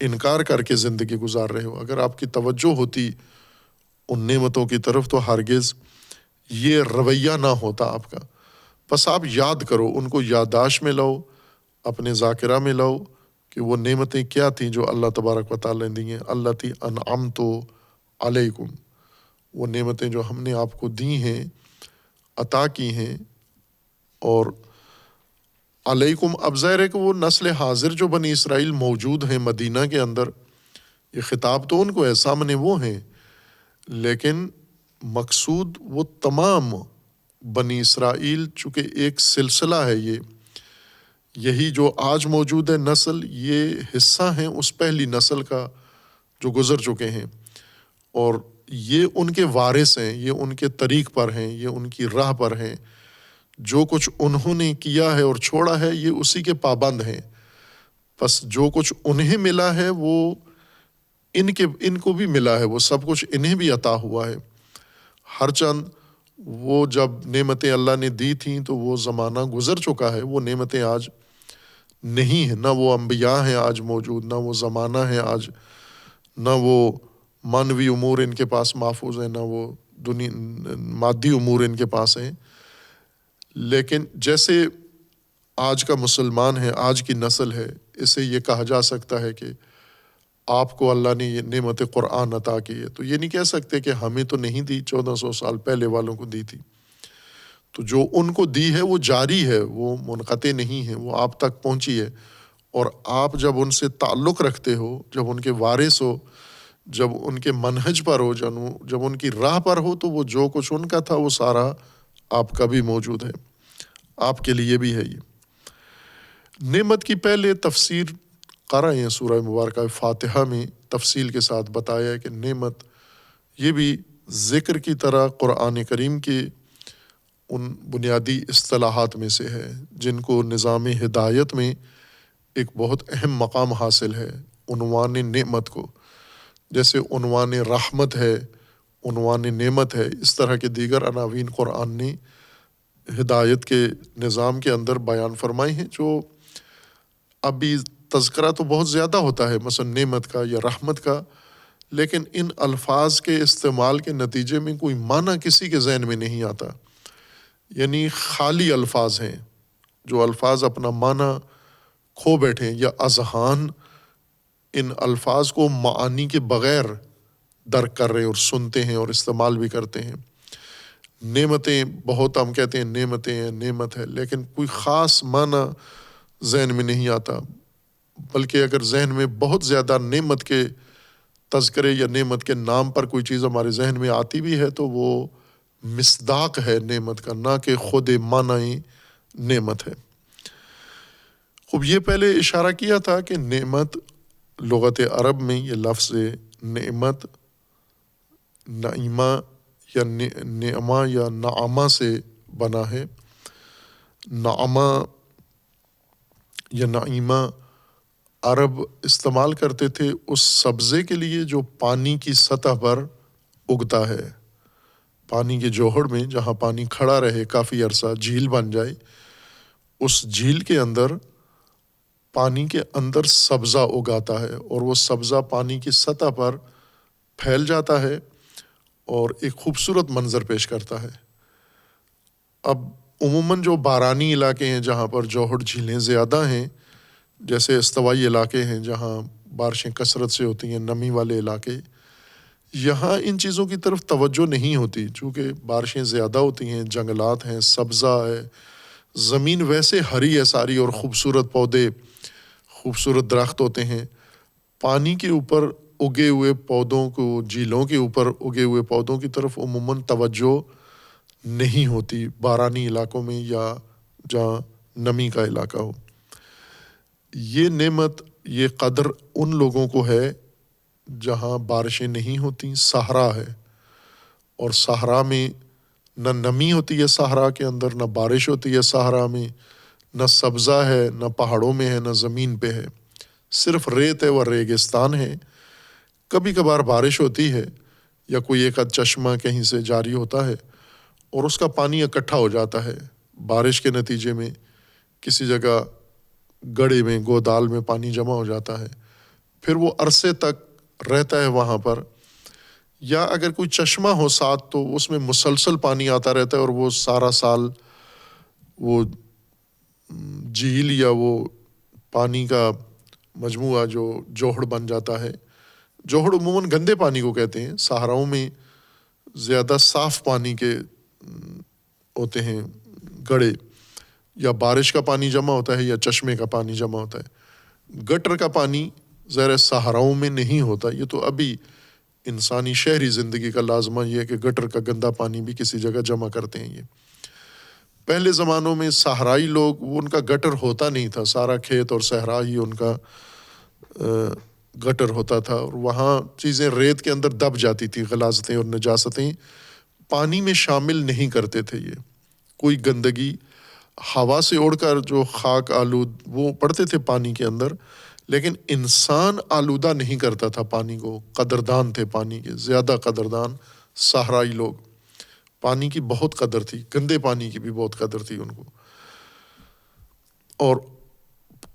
انکار کر کے زندگی گزار رہے ہو۔ اگر آپ کی توجہ ہوتی ان نعمتوں کی طرف تو ہرگز یہ رویہ نہ ہوتا آپ کا۔ بس آپ یاد کرو، ان کو یادداشت میں لاؤ، اپنے ذاکرہ میں لاؤ کہ وہ نعمتیں کیا تھیں جو اللہ تبارک و تعالیٰ نے دی ہیں۔ التی انعمت علیکم، وہ نعمتیں جو ہم نے آپ کو دی ہیں، عطا کی ہیں۔ اور علیکم، اب ظاہر ہے کہ وہ نسل حاضر جو بنی اسرائیل موجود ہیں مدینہ کے اندر، یہ خطاب تو ان کو ہے، سامنے وہ ہیں، لیکن مقصود وہ تمام بنی اسرائیل، چونکہ ایک سلسلہ ہے، یہی جو آج موجود ہے نسل، یہ حصہ ہیں اس پہلی نسل کا جو گزر چکے ہیں، اور یہ ان کے وارث ہیں، یہ ان کے طریق پر ہیں، یہ ان کی راہ پر ہیں، جو کچھ انہوں نے کیا ہے اور چھوڑا ہے یہ اسی کے پابند ہیں۔ بس جو کچھ انہیں ملا ہے وہ ان کو بھی ملا ہے، وہ سب کچھ انہیں بھی عطا ہوا ہے۔ ہر چند وہ جب نعمتیں اللہ نے دی تھیں تو وہ زمانہ گزر چکا ہے، وہ نعمتیں آج نہیں ہیں، نہ وہ انبیاء ہیں آج موجود، نہ وہ زمانہ ہے آج، نہ وہ معنوی امور ان کے پاس محفوظ ہیں، نہ وہ مادی امور ان کے پاس ہیں۔ لیکن جیسے آج کا مسلمان ہے، آج کی نسل ہے، اسے یہ کہا جا سکتا ہے کہ آپ کو اللہ نے یہ نعمت قرآن عطا کی ہے، تو یہ نہیں کہہ سکتے کہ ہمیں تو نہیں دی، 1400 سال پہلے والوں کو دی تھی۔ تو جو ان کو دی ہے وہ جاری ہے، وہ منقطع نہیں ہے، وہ آپ تک پہنچی ہے، اور آپ جب ان سے تعلق رکھتے ہو، جب ان کے وارث ہو، جب ان کے منہج پر ہو، جب ان کی راہ پر ہو، تو وہ جو کچھ ان کا تھا وہ سارا آپ کا بھی موجود ہے، آپ کے لیے بھی ہے۔ یہ نعمت کی پہلے تفسیر قرأ ہیں سورہ مبارکہ فاتحہ میں تفصیل کے ساتھ بتایا ہے کہ نعمت یہ بھی ذکر کی طرح قرآن کریم کے ان بنیادی اصطلاحات میں سے ہے جن کو نظام ہدایت میں ایک بہت اہم مقام حاصل ہے، عنوان نعمت کو، جیسے عنوان رحمت ہے، عنوان نعمت ہے، اس طرح کے دیگر عناوین قرآن نے ہدایت کے نظام کے اندر بیان فرمائے ہیں، جو ابھی تذکرہ تو بہت زیادہ ہوتا ہے مثلا نعمت کا یا رحمت کا، لیکن ان الفاظ کے استعمال کے نتیجے میں کوئی معنی کسی کے ذہن میں نہیں آتا، یعنی خالی الفاظ ہیں، جو الفاظ اپنا معنی کھو بیٹھے، یا اذہان ان الفاظ کو معانی کے بغیر درک کر رہے اور سنتے ہیں اور استعمال بھی کرتے ہیں۔ نعمتیں بہت، ہم کہتے ہیں نعمتیں ہیں، نعمت ہے، لیکن کوئی خاص معنی ذہن میں نہیں آتا، بلکہ اگر ذہن میں بہت زیادہ نعمت کے تذکرے یا نعمت کے نام پر کوئی چیز ہمارے ذہن میں آتی بھی ہے تو وہ مصداق ہے نعمت کا، نہ کہ خود معنی نعمت ہے۔ خوب یہ پہلے اشارہ کیا تھا کہ نعمت لغت عرب میں یہ لفظ نعمت نعیمہ یا نعمہ یا نعمہ سے بنا ہے۔ نعمہ یا نعیمہ عرب استعمال کرتے تھے اس سبزے کے لیے جو پانی کی سطح پر اگتا ہے، پانی کے جوہڑ میں جہاں پانی کھڑا رہے کافی عرصہ، جھیل بن جائے، اس جھیل کے اندر پانی کے اندر سبزہ اگاتا ہے، اور وہ سبزہ پانی کی سطح پر پھیل جاتا ہے، اور ایک خوبصورت منظر پیش کرتا ہے۔ اب عموماً جو بارانی علاقے ہیں جہاں پر جوہر جھیلیں زیادہ ہیں، جیسے استوائی علاقے ہیں جہاں بارشیں کثرت سے ہوتی ہیں، نمی والے علاقے، یہاں ان چیزوں کی طرف توجہ نہیں ہوتی چونکہ بارشیں زیادہ ہوتی ہیں، جنگلات ہیں، سبزہ ہے، زمین ویسے ہری ہے ساری اور خوبصورت پودے، خوبصورت درخت ہوتے ہیں۔ پانی کے اوپر اگے ہوئے پودوں کو، جھیلوں کے اوپر اگے ہوئے پودوں کی طرف عموماً توجہ نہیں ہوتی بارانی علاقوں میں یا جہاں نمی کا علاقہ ہو۔ یہ نعمت، یہ قدر ان لوگوں کو ہے جہاں بارشیں نہیں ہوتی، صحرا ہے، اور صحرا میں نہ نمی ہوتی ہے، صحرا کے اندر نہ بارش ہوتی ہے، صحرا میں نہ سبزہ ہے، نہ پہاڑوں میں ہے، نہ زمین پہ ہے، صرف ریت ہے اور ریگستان ہے۔ کبھی کبھار بارش ہوتی ہے یا کوئی ایک آدھ چشمہ کہیں سے جاری ہوتا ہے اور اس کا پانی اکٹھا ہو جاتا ہے، بارش کے نتیجے میں کسی جگہ گڑھے میں، گودال میں پانی جمع ہو جاتا ہے، پھر وہ عرصے تک رہتا ہے وہاں پر۔ یا اگر کوئی چشمہ ہو ساتھ تو اس میں مسلسل پانی آتا رہتا ہے اور وہ سارا سال وہ جھیل یا وہ پانی کا مجموعہ جو جوہر بن جاتا ہے۔ جوہر عموماً گندے پانی کو کہتے ہیں، صحراؤں میں زیادہ صاف پانی کے ہوتے ہیں گڑھے، یا بارش کا پانی جمع ہوتا ہے یا چشمے کا پانی جمع ہوتا ہے۔ گٹر کا پانی ظاہر صحراؤں میں نہیں ہوتا، یہ تو ابھی انسانی شہری زندگی کا لازمہ یہ ہے کہ گٹر کا گندا پانی بھی کسی جگہ جمع کرتے ہیں۔ یہ پہلے زمانوں میں صحرائی لوگ، وہ ان کا گٹر ہوتا نہیں تھا، سارا کھیت اور صحرا ہی ان کا گٹر ہوتا تھا، اور وہاں چیزیں ریت کے اندر دب جاتی تھی، غلاظتیں اور نجاستیں پانی میں شامل نہیں کرتے تھے۔ یہ کوئی گندگی ہوا سے اڑ کر جو خاک آلود وہ پڑتے تھے پانی کے اندر، لیکن انسان آلودہ نہیں کرتا تھا پانی کو۔ قدردان تھے پانی کے، زیادہ قدردان صحرائی لوگ، پانی کی بہت قدر تھی، گندے پانی کی بھی بہت قدر تھی ان کو۔ اور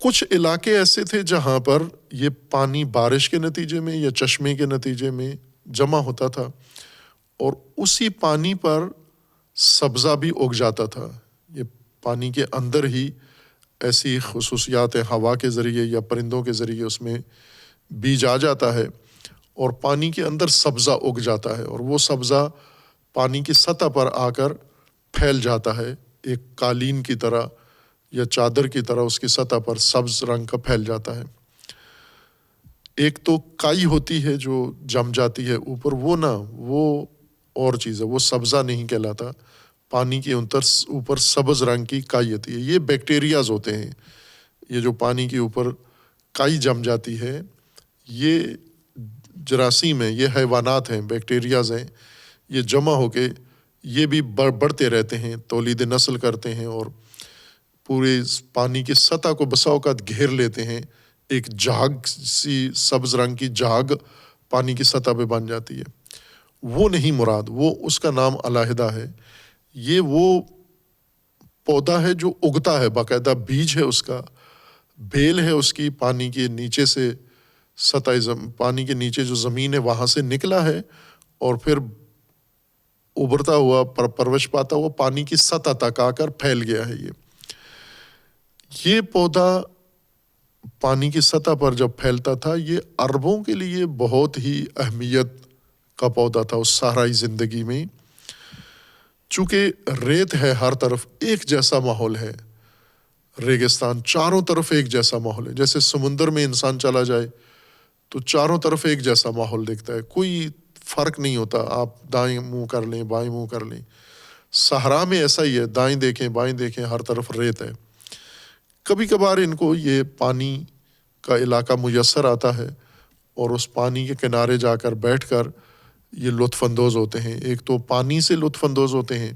کچھ علاقے ایسے تھے جہاں پر یہ پانی بارش کے نتیجے میں یا چشمے کے نتیجے میں جمع ہوتا تھا اور اسی پانی پر سبزہ بھی اگ جاتا تھا۔ یہ پانی کے اندر ہی ایسی خصوصیات ہیں، ہوا کے ذریعے یا پرندوں کے ذریعے اس میں بیج آ جاتا ہے اور پانی کے اندر سبزہ اگ جاتا ہے، اور وہ سبزہ پانی کی سطح پر آ کر پھیل جاتا ہے، ایک قالین کی طرح یا چادر کی طرح اس کی سطح پر سبز رنگ کا پھیل جاتا ہے۔ ایک تو کائی ہوتی ہے جو جم جاتی ہے اوپر، وہ اور چیز ہے، وہ سبزہ نہیں کہلاتا، پانی کے اوپر سبز رنگ کی کائی ہوتی ہے۔ یہ بیکٹیریاز ہوتے ہیں، یہ جو پانی کے اوپر کائی جم جاتی ہے، یہ جراثیم ہیں، یہ حیوانات ہیں، بیکٹیریاز ہیں، یہ جمع ہو کے یہ بھی بڑھتے رہتے ہیں، تولید نسل کرتے ہیں اور پورے پانی کی سطح کو بسا اوقات گھیر لیتے ہیں۔ ایک جھاگ سی سبز رنگ کی جھاگ پانی کی سطح پہ بن جاتی ہے۔ وہ نہیں مراد، وہ اس کا نام علیحدہ ہے۔ یہ وہ پودا ہے جو اگتا ہے، باقاعدہ بیج ہے اس کا، بیل ہے اس کی، پانی کے نیچے سے پانی کے نیچے جو زمین ہے وہاں سے نکلا ہے اور پھر ابھرتا ہوا پرورش پاتا ہوا پانی کی سطح تک آ کر پھیل گیا ہے۔ یہ پودا پانی کی سطح پر جب پھیلتا تھا، یہ عربوں کے لیے بہت ہی اہمیت کا پودا تھا اس صحرائی زندگی میں، چونکہ ریت ہے ہر طرف، ایک جیسا ماحول ہے، ریگستان چاروں طرف ایک جیسا ماحول ہے۔ جیسے سمندر میں انسان چلا جائے تو چاروں طرف ایک جیسا ماحول دیکھتا ہے، کوئی فرق نہیں ہوتا، آپ دائیں منہ کر لیں بائیں منہ کر لیں۔ صحرا میں ایسا ہی ہے، دائیں دیکھیں بائیں دیکھیں ہر طرف ریت ہے۔ کبھی کبھار ان کو یہ پانی کا علاقہ میسر آتا ہے اور اس پانی کے کنارے جا کر بیٹھ کر یہ لطف اندوز ہوتے ہیں۔ ایک تو پانی سے لطف اندوز ہوتے ہیں،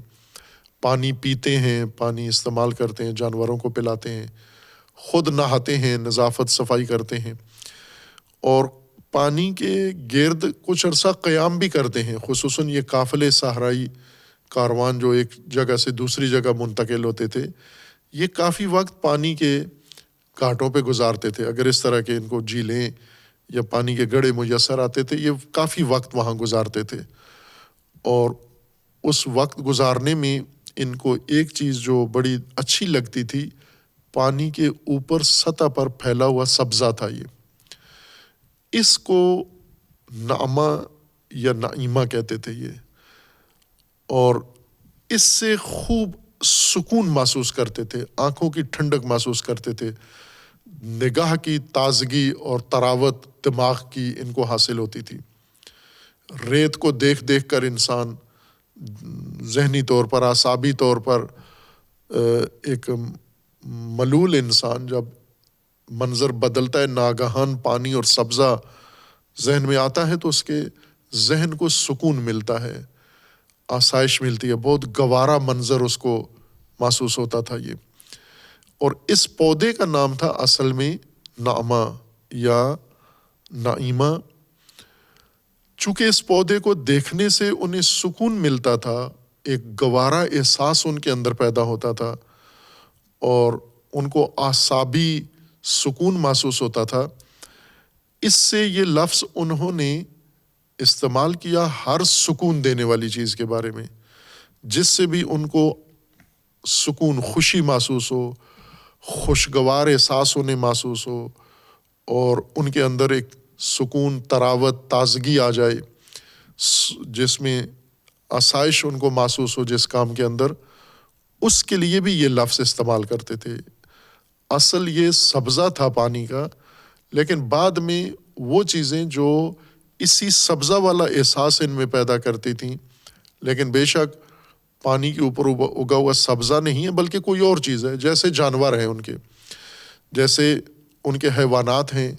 پانی پیتے ہیں، پانی استعمال کرتے ہیں، جانوروں کو پلاتے ہیں، خود نہاتے ہیں، نظافت صفائی کرتے ہیں، اور پانی کے گرد کچھ عرصہ قیام بھی کرتے ہیں۔ خصوصاً یہ قافلے صحرائی کاروان جو ایک جگہ سے دوسری جگہ منتقل ہوتے تھے، یہ کافی وقت پانی کے گھاٹوں پہ گزارتے تھے۔ اگر اس طرح کے ان کو جھیلیں یا پانی کے گڑھے میسر آتے تھے، یہ کافی وقت وہاں گزارتے تھے۔ اور اس وقت گزارنے میں ان کو ایک چیز جو بڑی اچھی لگتی تھی، پانی کے اوپر سطح پر پھیلا ہوا سبزہ تھا اس کو نعمہ یا نعیمہ کہتے تھے اور اس سے خوب سکون محسوس کرتے تھے، آنکھوں کی ٹھنڈک محسوس کرتے تھے، نگاہ کی تازگی اور تراوت دماغ کی ان کو حاصل ہوتی تھی۔ ریت کو دیکھ دیکھ کر انسان ذہنی طور پر، اعصابی طور پر ایک ملول انسان جب منظر بدلتا ہے، ناگہان پانی اور سبزہ ذہن میں آتا ہے تو اس کے ذہن کو سکون ملتا ہے، آسائش ملتی ہے، بہت گوارا منظر اس کو محسوس ہوتا تھا اور اس پودے کا نام تھا اصل میں نعمہ یا نعیمہ۔ چونکہ اس پودے کو دیکھنے سے انہیں سکون ملتا تھا، ایک گوارا احساس ان کے اندر پیدا ہوتا تھا اور ان کو اعصابی سکون محسوس ہوتا تھا، اس سے یہ لفظ انہوں نے استعمال کیا ہر سکون دینے والی چیز کے بارے میں، جس سے بھی ان کو سکون، خوشی محسوس ہو، خوشگوار احساس انہیں محسوس ہو اور ان کے اندر ایک سکون، تراوت، تازگی آ جائے، جس میں آسائش ان کو محسوس ہو جس کام کے اندر، اس کے لیے بھی یہ لفظ استعمال کرتے تھے۔ اصل یہ سبزہ تھا پانی کا، لیکن بعد میں وہ چیزیں جو اسی سبزہ والا احساس ان میں پیدا کرتی تھیں، لیکن بے شک پانی کے اوپر اگا ہوا سبزہ نہیں ہے بلکہ کوئی اور چیز ہے، جیسے جانور ہیں ان کے، جیسے ان کے حیوانات ہیں،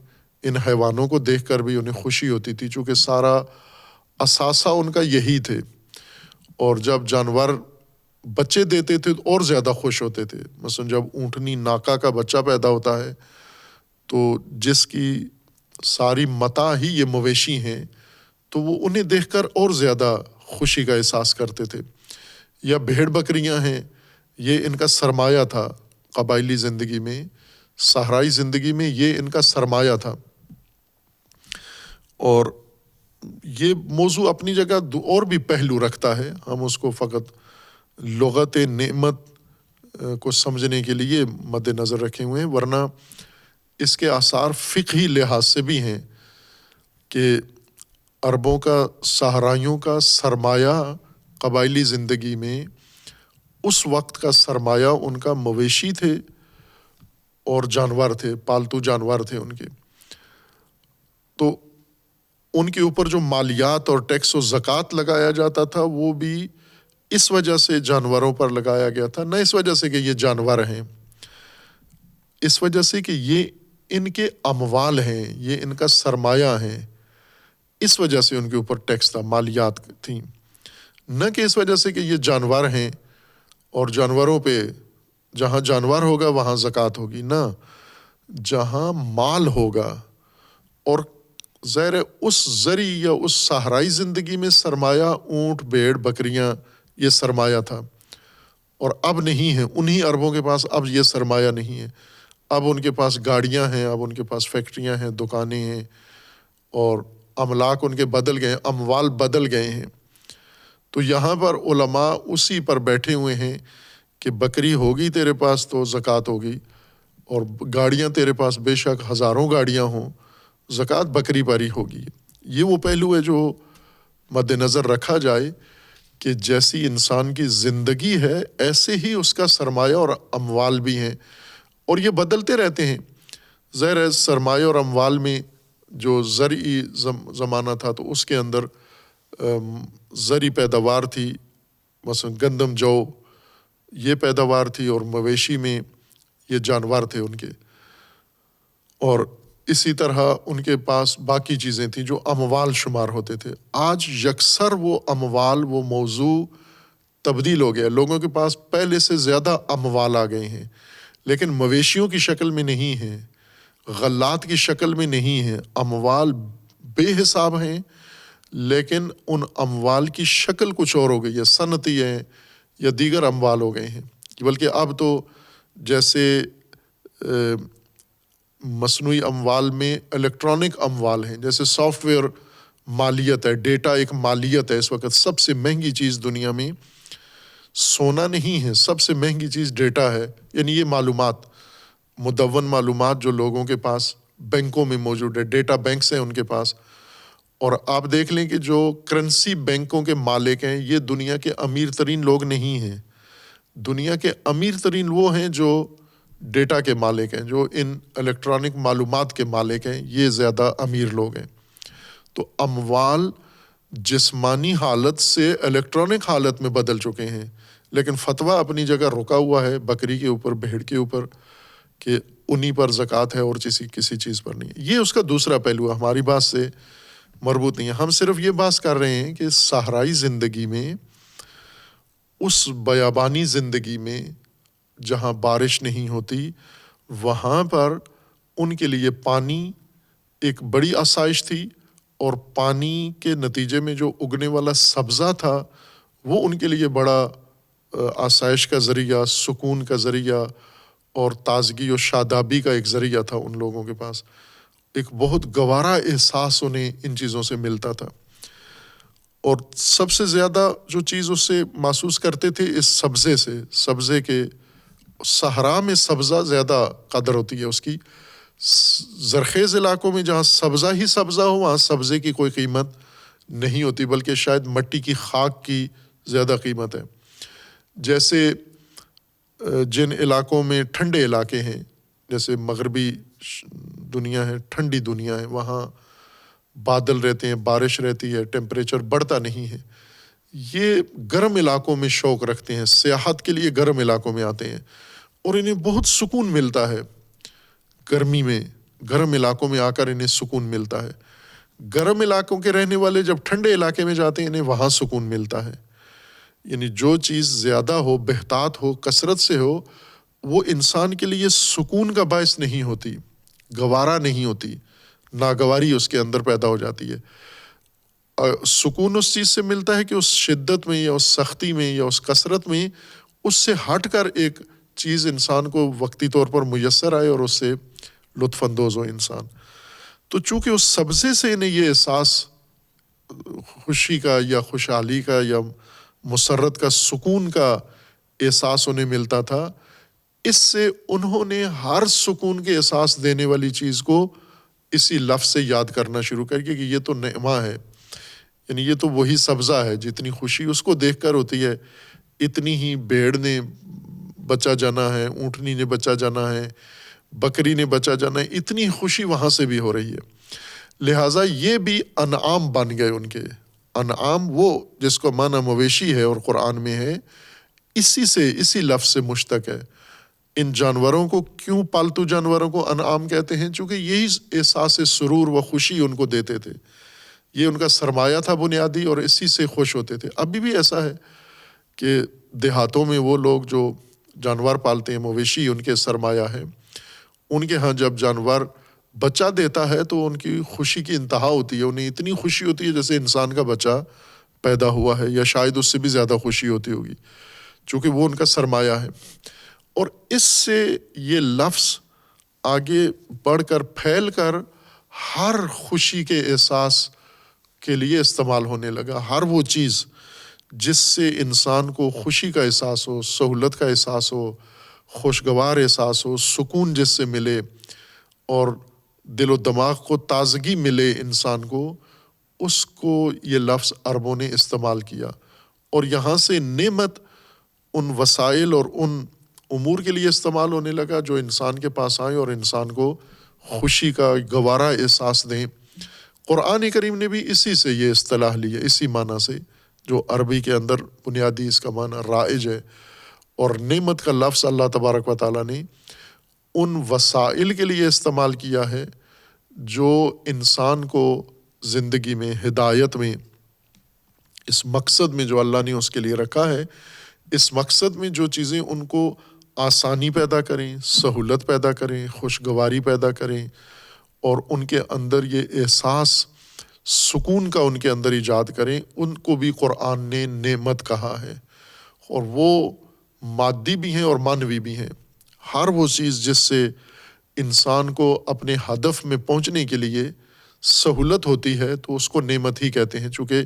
ان حیوانوں کو دیکھ کر بھی انہیں خوشی ہوتی تھی، چونکہ سارا اثاثہ ان کا یہی تھے، اور جب جانور بچے دیتے تھے تو اور زیادہ خوش ہوتے تھے۔ مثلا جب اونٹنی ناکا کا بچہ پیدا ہوتا ہے تو جس کی ساری متاع ہی یہ مویشی ہیں، تو وہ انہیں دیکھ کر اور زیادہ خوشی کا احساس کرتے تھے۔ یا بھیڑ بکریاں ہیں، یہ ان کا سرمایہ تھا قبائلی زندگی میں، صحرائی زندگی میں یہ ان کا سرمایہ تھا۔ اور یہ موضوع اپنی جگہ اور بھی پہلو رکھتا ہے، ہم اس کو فقط لغت نعمت کو سمجھنے کے لیے مد نظر رکھے ہوئے ہیں، ورنہ اس کے آثار فقہی لحاظ سے بھی ہیں کہ عربوں کا، صحرائیوں کا سرمایہ قبائلی زندگی میں اس وقت کا سرمایہ ان کا مویشی تھے اور جانور تھے، پالتو جانور تھے ان کے۔ تو ان کے اوپر جو مالیات اور ٹیکس و زکوٰۃ لگایا جاتا تھا وہ بھی اس وجہ سے جانوروں پر لگایا گیا تھا، نہ اس وجہ سے کہ یہ جانور ہیں، اس وجہ سے کہ یہ ان کے اموال ہیں، یہ ان کا سرمایہ ہیں، اس وجہ سے ان کے اوپر ٹیکس تھا، مالیات تھیں، نہ کہ اس وجہ سے کہ یہ جانور ہیں اور جانوروں پہ جہاں جانور ہوگا وہاں زکوٰۃ ہوگی، نہ، جہاں مال ہوگا۔ اور ظاہر ہے اس زرعی یا اس صحرائی زندگی میں سرمایہ اونٹ، بھیڑ، بکریاں یہ سرمایہ تھا، اور اب نہیں ہے، انہی عربوں کے پاس اب یہ سرمایہ نہیں ہے، اب ان کے پاس گاڑیاں ہیں، اب ان کے پاس فیکٹریاں ہیں، دکانیں ہیں، اور املاک ان کے بدل گئے ہیں، اموال بدل گئے ہیں۔ تو یہاں پر علماء اسی پر بیٹھے ہوئے ہیں کہ بکری ہوگی تیرے پاس تو زکوٰۃ ہوگی، اور گاڑیاں تیرے پاس بے شک ہزاروں گاڑیاں ہوں، زکوٰۃ بکری پر ہی ہوگی۔ یہ وہ پہلو ہے جو مد نظر رکھا جائے کہ جیسی انسان کی زندگی ہے ایسے ہی اس کا سرمایہ اور اموال بھی ہیں، اور یہ بدلتے رہتے ہیں۔ ظاہر ہے سرمایہ اور اموال میں جو زرعی زمانہ تھا تو اس کے اندر زرعی پیداوار تھی، مثلا گندم، جو یہ پیداوار تھی، اور مویشی میں یہ جانور تھے ان کے، اور اسی طرح ان کے پاس باقی چیزیں تھیں جو اموال شمار ہوتے تھے۔ آج یکسر وہ اموال، وہ موضوع تبدیل ہو گیا، لوگوں کے پاس پہلے سے زیادہ اموال آ گئے ہیں، لیکن مویشیوں کی شکل میں نہیں ہیں، غلات کی شکل میں نہیں ہیں، اموال بے حساب ہیں، لیکن ان اموال کی شکل کچھ اور ہو گئی ہے، صنعتی ہیں یا دیگر اموال ہو گئے ہیں، بلکہ اب تو جیسے مصنوعی اموال میں الیکٹرانک اموال ہیں، جیسے سافٹ ویئر مالیت ہے، ڈیٹا ایک مالیت ہے اس وقت۔ سب سے مہنگی چیز دنیا میں سونا نہیں ہے، سب سے مہنگی چیز ڈیٹا ہے، یعنی یہ معلومات، مدون معلومات جو لوگوں کے پاس بینکوں میں موجود ہے، ڈیٹا بینکس ہیں ان کے پاس۔ اور آپ دیکھ لیں کہ جو کرنسی بینکوں کے مالک ہیں یہ دنیا کے امیر ترین لوگ نہیں ہیں، دنیا کے امیر ترین وہ ہیں جو ڈیٹا کے مالک ہیں، جو ان الیکٹرانک معلومات کے مالک ہیں، یہ زیادہ امیر لوگ ہیں۔ تو اموال جسمانی حالت سے الیکٹرانک حالت میں بدل چکے ہیں، لیکن فتویٰ اپنی جگہ رکا ہوا ہے بکری کے اوپر، بھیڑ کے اوپر، کہ انہی پر زکوٰۃ ہے اور کسی چیز پر نہیں۔ یہ اس کا دوسرا پہلو ہے، ہماری بات سے مربوط نہیں ہے۔ ہم صرف یہ بات کر رہے ہیں کہ صحرائی زندگی میں، اس بیابانی زندگی میں جہاں بارش نہیں ہوتی، وہاں پر ان کے لیے پانی ایک بڑی آسائش تھی، اور پانی کے نتیجے میں جو اگنے والا سبزہ تھا وہ ان کے لیے بڑا آسائش کا ذریعہ، سکون کا ذریعہ اور تازگی و شادابی کا ایک ذریعہ تھا ان لوگوں کے پاس۔ ایک بہت گوارا احساس انہیں ان چیزوں سے ملتا تھا، اور سب سے زیادہ جو چیز اس سے محسوس کرتے تھے اس سبزے سے، سبزے کے، صحرا میں سبزہ زیادہ قدر ہوتی ہے اس کی۔ زرخیز علاقوں میں جہاں سبزہ ہی سبزہ ہو وہاں سبزے کی کوئی قیمت نہیں ہوتی، بلکہ شاید مٹی کی خاک کی زیادہ قیمت ہے۔ جیسے جن علاقوں میں ٹھنڈے علاقے ہیں، جیسے مغربی دنیا ہے، ٹھنڈی دنیا ہے، وہاں بادل رہتے ہیں، بارش رہتی ہے، ٹیمپریچر بڑھتا نہیں ہے، یہ گرم علاقوں میں شوق رکھتے ہیں، سیاحت کے لیے گرم علاقوں میں آتے ہیں، اور انہیں بہت سکون ملتا ہے گرمی میں، گرم علاقوں میں آ کر انہیں سکون ملتا ہے۔ گرم علاقوں کے رہنے والے جب ٹھنڈے علاقے میں جاتے ہیں انہیں وہاں سکون ملتا ہے۔ یعنی جو چیز زیادہ ہو، بہتات ہو، کثرت سے ہو، وہ انسان کے لیے سکون کا باعث نہیں ہوتی، گوارا نہیں ہوتی، ناگواری اس کے اندر پیدا ہو جاتی ہے۔ سکون اس چیز سے ملتا ہے کہ اس شدت میں یا اس سختی میں یا اس کثرت میں اس سے ہٹ کر ایک چیز انسان کو وقتی طور پر میسر آئے اور اس سے لطف اندوز ہو انسان۔ تو چونکہ اس سبزے سے انہیں یہ احساس خوشی کا یا خوشحالی کا یا مسرت کا، سکون کا احساس انہیں ملتا تھا، اس سے انہوں نے ہر سکون کے احساس دینے والی چیز کو اسی لفظ سے یاد کرنا شروع کر کے کہ یہ تو نعمہ ہے، یعنی یہ تو وہی سبزہ ہے، جتنی خوشی اس کو دیکھ کر ہوتی ہے اتنی ہی بھیڑ نے بچا جانا ہے، اونٹنی نے بچا جانا ہے، بکری نے بچا جانا ہے، اتنی خوشی وہاں سے بھی ہو رہی ہے۔ لہٰذا یہ بھی انعام بن گئے ان کے۔ انعام وہ جس کو معنی مویشی ہے اور قرآن میں ہے، اسی لفظ سے مشتق ہے۔ ان جانوروں کو کیوں پالتو جانوروں کو انعام کہتے ہیں؟ چونکہ یہی احساس سرور و خوشی ان کو دیتے تھے، یہ ان کا سرمایہ تھا بنیادی، اور اسی سے خوش ہوتے تھے۔ ابھی بھی ایسا ہے کہ دیہاتوں میں وہ لوگ جو جانور پالتے ہیں، مویشی ان کے سرمایہ ہے، ان کے ہاں جب جانور بچہ دیتا ہے تو ان کی خوشی کی انتہا ہوتی ہے، انہیں اتنی خوشی ہوتی ہے جیسے انسان کا بچہ پیدا ہوا ہے، یا شاید اس سے بھی زیادہ خوشی ہوتی ہوگی، چونکہ وہ ان کا سرمایہ ہے۔ اور اس سے یہ لفظ آگے بڑھ کر پھیل کر ہر خوشی کے احساس کے لیے استعمال ہونے لگا۔ ہر وہ چیز جس سے انسان کو خوشی کا احساس ہو، سہولت کا احساس ہو، خوشگوار احساس ہو، سکون جس سے ملے اور دل و دماغ کو تازگی ملے انسان کو، اس کو یہ لفظ عربوں نے استعمال کیا، اور یہاں سے نعمت ان وسائل اور ان امور کے لیے استعمال ہونے لگا جو انسان کے پاس آئیں اور انسان کو خوشی کا گوارا احساس دیں۔ قرآن کریم نے بھی اسی سے یہ اصطلاح لی ہے، اسی معنی سے، جو عربی کے اندر بنیادی اس کا معنی رائج ہے۔ اور نعمت کا لفظ اللہ تبارک و تعالیٰ نے ان وسائل کے لیے استعمال کیا ہے جو انسان کو زندگی میں، ہدایت میں، اس مقصد میں جو اللہ نے اس کے لیے رکھا ہے، اس مقصد میں جو چیزیں ان کو آسانی پیدا کریں، سہولت پیدا کریں، خوشگواری پیدا کریں، اور ان کے اندر یہ احساس سکون کا ان کے اندر ایجاد کریں، ان کو بھی قرآن نے نعمت کہا ہے۔ اور وہ مادی بھی ہیں اور معنوی بھی ہیں۔ ہر وہ چیز جس سے انسان کو اپنے ہدف میں پہنچنے کے لیے سہولت ہوتی ہے تو اس کو نعمت ہی کہتے ہیں، چونکہ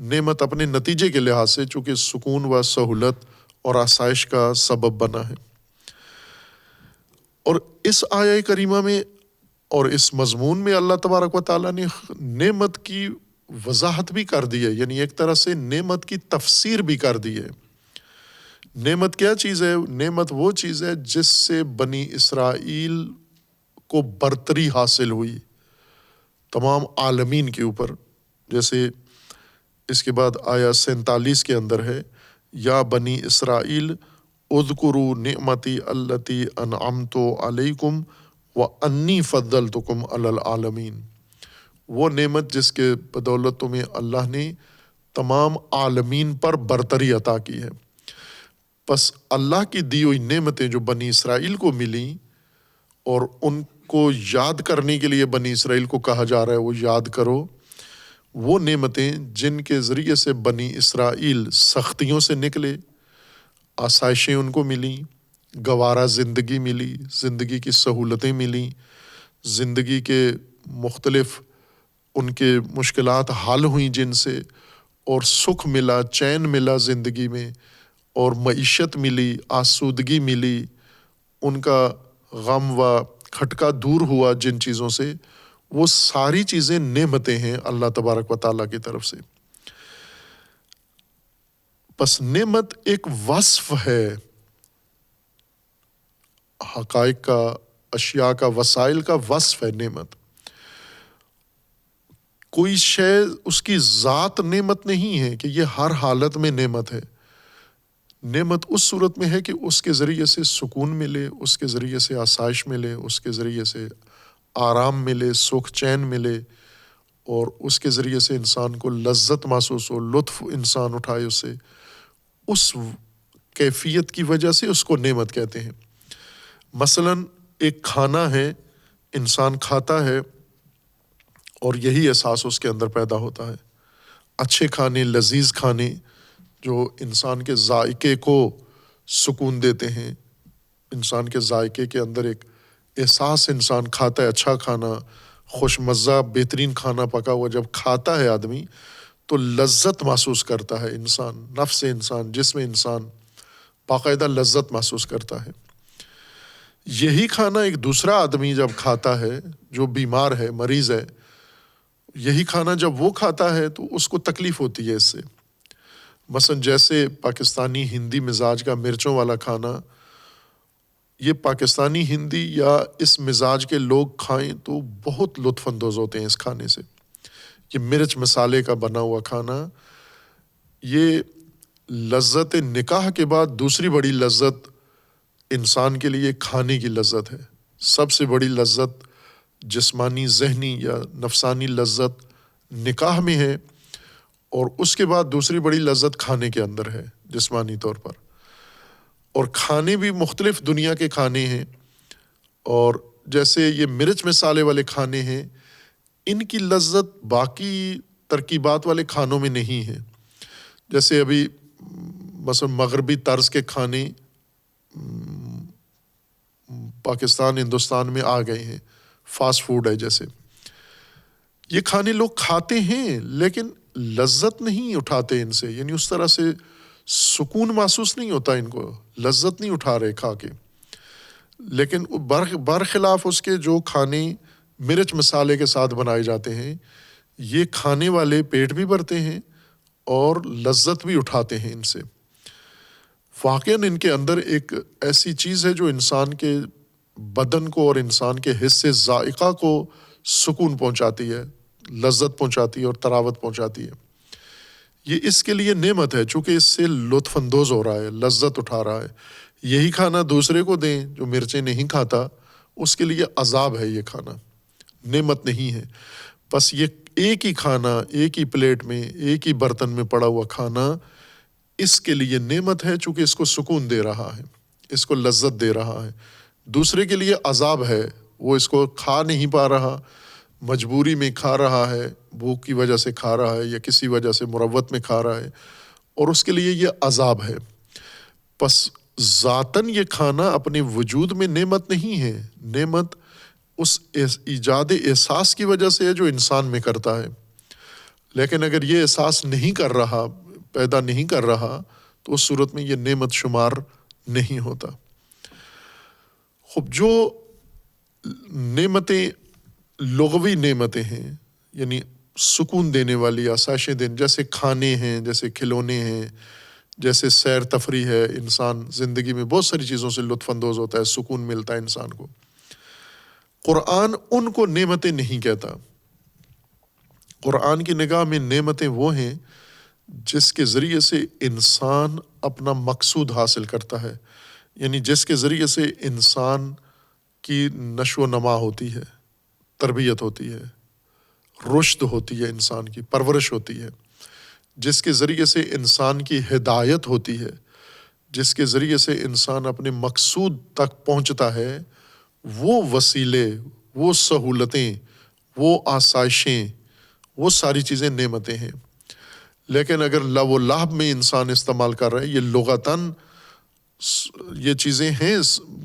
نعمت اپنے نتیجے کے لحاظ سے چونکہ سکون و سہولت اور آسائش کا سبب بنا ہے۔ اور اس آیہ کریمہ میں اور اس مضمون میں اللہ تبارک و تعالیٰ نے نعمت کی وضاحت بھی کر دی ہے، یعنی ایک طرح سے نعمت کی تفسیر بھی کر دی ہے۔ نعمت کیا چیز ہے؟ نعمت وہ چیز ہے جس سے بنی اسرائیل کو برتری حاصل ہوئی تمام عالمین کے اوپر، جیسے اس کے بعد آیہ 47 کے اندر ہے، یا بنی اسرائیل اذکروا نعمتی التی انعمت علیکم وانی فضلتکم علی العالمین، وہ نعمت جس کے بدولت تمہیں اللہ نے تمام عالمین پر برتری عطا کی ہے۔ پس اللہ کی دی ہوئی نعمتیں جو بنی اسرائیل کو ملیں اور ان کو یاد کرنے کے لیے بنی اسرائیل کو کہا جا رہا ہے وہ یاد کرو، وہ نعمتیں جن کے ذریعے سے بنی اسرائیل سختیوں سے نکلے، آسائشیں ان کو ملیں، گوارا زندگی ملی، زندگی کی سہولتیں ملیں، زندگی کے مختلف ان کے مشکلات حل ہوئیں جن سے، اور سکھ ملا، چین ملا زندگی میں، اور معیشت ملی، آسودگی ملی، ان کا غم و کھٹکا دور ہوا جن چیزوں سے، وہ ساری چیزیں نعمتیں ہیں اللہ تبارک و تعالیٰ کی طرف سے۔ پس نعمت ایک وصف ہے حقائق کا، اشیاء کا، وسائل کا وصف ہے نعمت۔ کوئی شے اس کی ذات نعمت نہیں ہے کہ یہ ہر حالت میں نعمت ہے۔ نعمت اس صورت میں ہے کہ اس کے ذریعے سے سکون ملے، اس کے ذریعے سے آسائش ملے، اس کے ذریعے سے آرام ملے، سکھ چین ملے، اور اس کے ذریعے سے انسان کو لذت محسوس ہو، لطف انسان اٹھائے اس سے، اس کیفیت کی وجہ سے اس کو نعمت کہتے ہیں۔ مثلاً ایک کھانا ہے، انسان کھاتا ہے اور یہی احساس اس کے اندر پیدا ہوتا ہے۔ اچھے کھانے، لذیذ کھانے جو انسان کے ذائقے کو سکون دیتے ہیں، انسان کے ذائقے کے اندر ایک احساس، انسان کھاتا ہے اچھا کھانا، خوش مزہ بہترین کھانا پکا ہوا جب کھاتا ہے آدمی تو لذت محسوس کرتا ہے، انسان، نفس انسان، جسم انسان باقاعدہ لذت محسوس کرتا ہے۔ یہی کھانا ایک دوسرا آدمی جب کھاتا ہے جو بیمار ہے، مریض ہے، یہی کھانا جب وہ کھاتا ہے تو اس کو تکلیف ہوتی ہے اس سے۔ مثلا جیسے پاکستانی ہندی مزاج کا مرچوں والا کھانا، یہ پاکستانی ہندی یا اس مزاج کے لوگ کھائیں تو بہت لطف اندوز ہوتے ہیں اس کھانے سے۔ یہ مرچ مسالے کا بنا ہوا کھانا، یہ لذت نکاح کے بعد دوسری بڑی لذت انسان کے لیے کھانے کی لذت ہے۔ سب سے بڑی لذت جسمانی، ذہنی یا نفسانی لذت نکاح میں ہے، اور اس کے بعد دوسری بڑی لذت کھانے کے اندر ہے جسمانی طور پر۔ اور کھانے بھی مختلف دنیا کے کھانے ہیں، اور جیسے یہ مرچ مسالے والے کھانے ہیں، ان کی لذت باقی ترکیبات والے کھانوں میں نہیں ہے۔ جیسے ابھی مثلا مغربی طرز کے کھانے پاکستان، ہندوستان میں آ گئے ہیں، فاسٹ فوڈ ہے جیسے، یہ کھانے لوگ کھاتے ہیں لیکن لذت نہیں اٹھاتے ان سے، یعنی اس طرح سے سکون محسوس نہیں ہوتا، ان کو لذت نہیں اٹھا رہے کھا کے۔ لیکن برخلاف اس کے جو کھانے مرچ مسالے کے ساتھ بنائے جاتے ہیں، یہ کھانے والے پیٹ بھی بھرتے ہیں اور لذت بھی اٹھاتے ہیں ان سے۔ واقعاً ان کے اندر ایک ایسی چیز ہے جو انسان کے بدن کو اور انسان کے حصے ذائقہ کو سکون پہنچاتی ہے، لذت پہنچاتی ہے اور تراوت پہنچاتی ہے۔ یہ اس کے لیے نعمت ہے چونکہ اس سے لطف اندوز ہو رہا ہے، لذت اٹھا رہا ہے۔ یہی کھانا دوسرے کو دیں جو مرچیں نہیں کھاتا، اس کے لیے عذاب ہے یہ کھانا، نعمت نہیں ہے۔ بس یہ ایک ہی کھانا، ایک ہی پلیٹ میں، ایک ہی برتن میں پڑا ہوا کھانا اس کے لیے نعمت ہے چونکہ اس کو سکون دے رہا ہے، اس کو لذت دے رہا ہے۔ دوسرے کے لیے عذاب ہے، وہ اس کو کھا نہیں پا رہا، مجبوری میں کھا رہا ہے، بھوک کی وجہ سے کھا رہا ہے یا کسی وجہ سے مروت میں کھا رہا ہے، اور اس کے لیے یہ عذاب ہے۔ پس ذاتاً یہ کھانا اپنے وجود میں نعمت نہیں ہے، نعمت اس ایجاد احساس کی وجہ سے ہے جو انسان میں کرتا ہے، لیکن اگر یہ احساس نہیں کر رہا، پیدا نہیں کر رہا، تو اس صورت میں یہ نعمت شمار نہیں ہوتا۔ خب جو نعمتیں لغوی نعمتیں ہیں، یعنی سکون دینے والی، آسائشیں دینے، جیسے کھانے ہیں، جیسے کھلونے ہیں، جیسے سیر تفریح ہے، انسان زندگی میں بہت ساری چیزوں سے لطف اندوز ہوتا ہے، سکون ملتا ہے انسان کو، قرآن ان کو نعمتیں نہیں کہتا۔ قرآن کی نگاہ میں نعمتیں وہ ہیں جس کے ذریعے سے انسان اپنا مقصود حاصل کرتا ہے، یعنی جس کے ذریعے سے انسان کی نشو و نما ہوتی ہے، تربیت ہوتی ہے، رشد ہوتی ہے، انسان کی پرورش ہوتی ہے، جس کے ذریعے سے انسان کی ہدایت ہوتی ہے، جس کے ذریعے سے انسان اپنے مقصود تک پہنچتا ہے، وہ وسیلے، وہ سہولتیں، وہ آسائشیں، وہ ساری چیزیں نعمتیں ہیں۔ لیکن اگر لو و لعب میں انسان استعمال کر رہا ہے، یہ لغتاً یہ چیزیں ہیں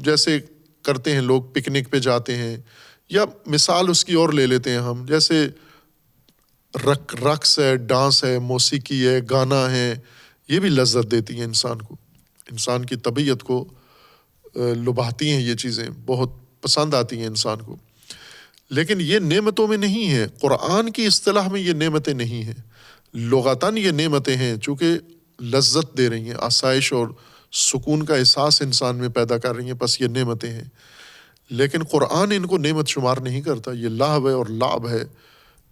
جیسے کرتے ہیں لوگ، پکنک پہ جاتے ہیں، یا مثال اس کی اور لے لیتے ہیں ہم، جیسے رقص ہے، ڈانس ہے، موسیقی ہے، گانا ہے، یہ بھی لذت دیتی ہیں انسان کو، انسان کی طبیعت کو لبھاتی ہیں، یہ چیزیں بہت پسند آتی ہیں انسان کو، لیکن یہ نعمتوں میں نہیں ہے۔ قرآن کی اصطلاح میں یہ نعمتیں نہیں ہیں، لغتاً یہ نعمتیں ہیں چونکہ لذت دے رہی ہیں، آسائش اور سکون کا احساس انسان میں پیدا کر رہی ہیں، بس یہ نعمتیں ہیں، لیکن قرآن ان کو نعمت شمار نہیں کرتا۔ یہ لہو ہے اور لعب ہے،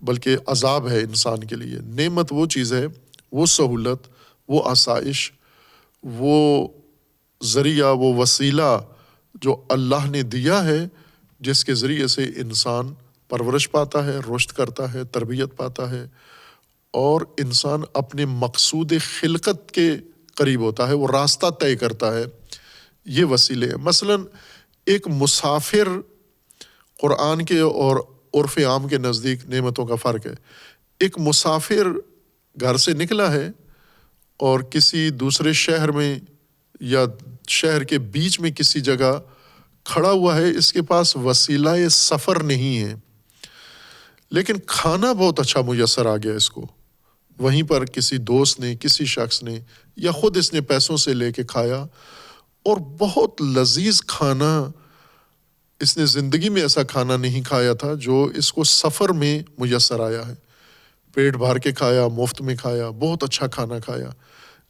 بلکہ عذاب ہے انسان کے لیے۔ نعمت وہ چیز ہے، وہ سہولت، وہ آسائش، وہ ذریعہ، وہ وسیلہ جو اللہ نے دیا ہے، جس کے ذریعے سے انسان پرورش پاتا ہے، رشد کرتا ہے، تربیت پاتا ہے، اور انسان اپنے مقصود خلقت کے قریب ہوتا ہے، وہ راستہ طے کرتا ہے۔ یہ وسیلے ہیں۔ مثلاً ایک مسافر، قرآن کے اور عرف عام کے نزدیک نعمتوں کا فرق ہے۔ ایک مسافر گھر سے نکلا ہے اور کسی دوسرے شہر میں یا شہر کے بیچ میں کسی جگہ کھڑا ہوا ہے، اس کے پاس وسیلہ سفر نہیں ہے، لیکن کھانا بہت اچھا میسر آ گیا اس کو، وہیں پر کسی دوست نے، کسی شخص نے، یا خود اس نے پیسوں سے لے کے کھایا، اور بہت لذیذ کھانا، اس نے زندگی میں ایسا کھانا نہیں کھایا تھا جو اس کو سفر میں میسر آیا ہے، پیٹ بھر کے کھایا، مفت میں کھایا، بہت اچھا کھانا کھایا،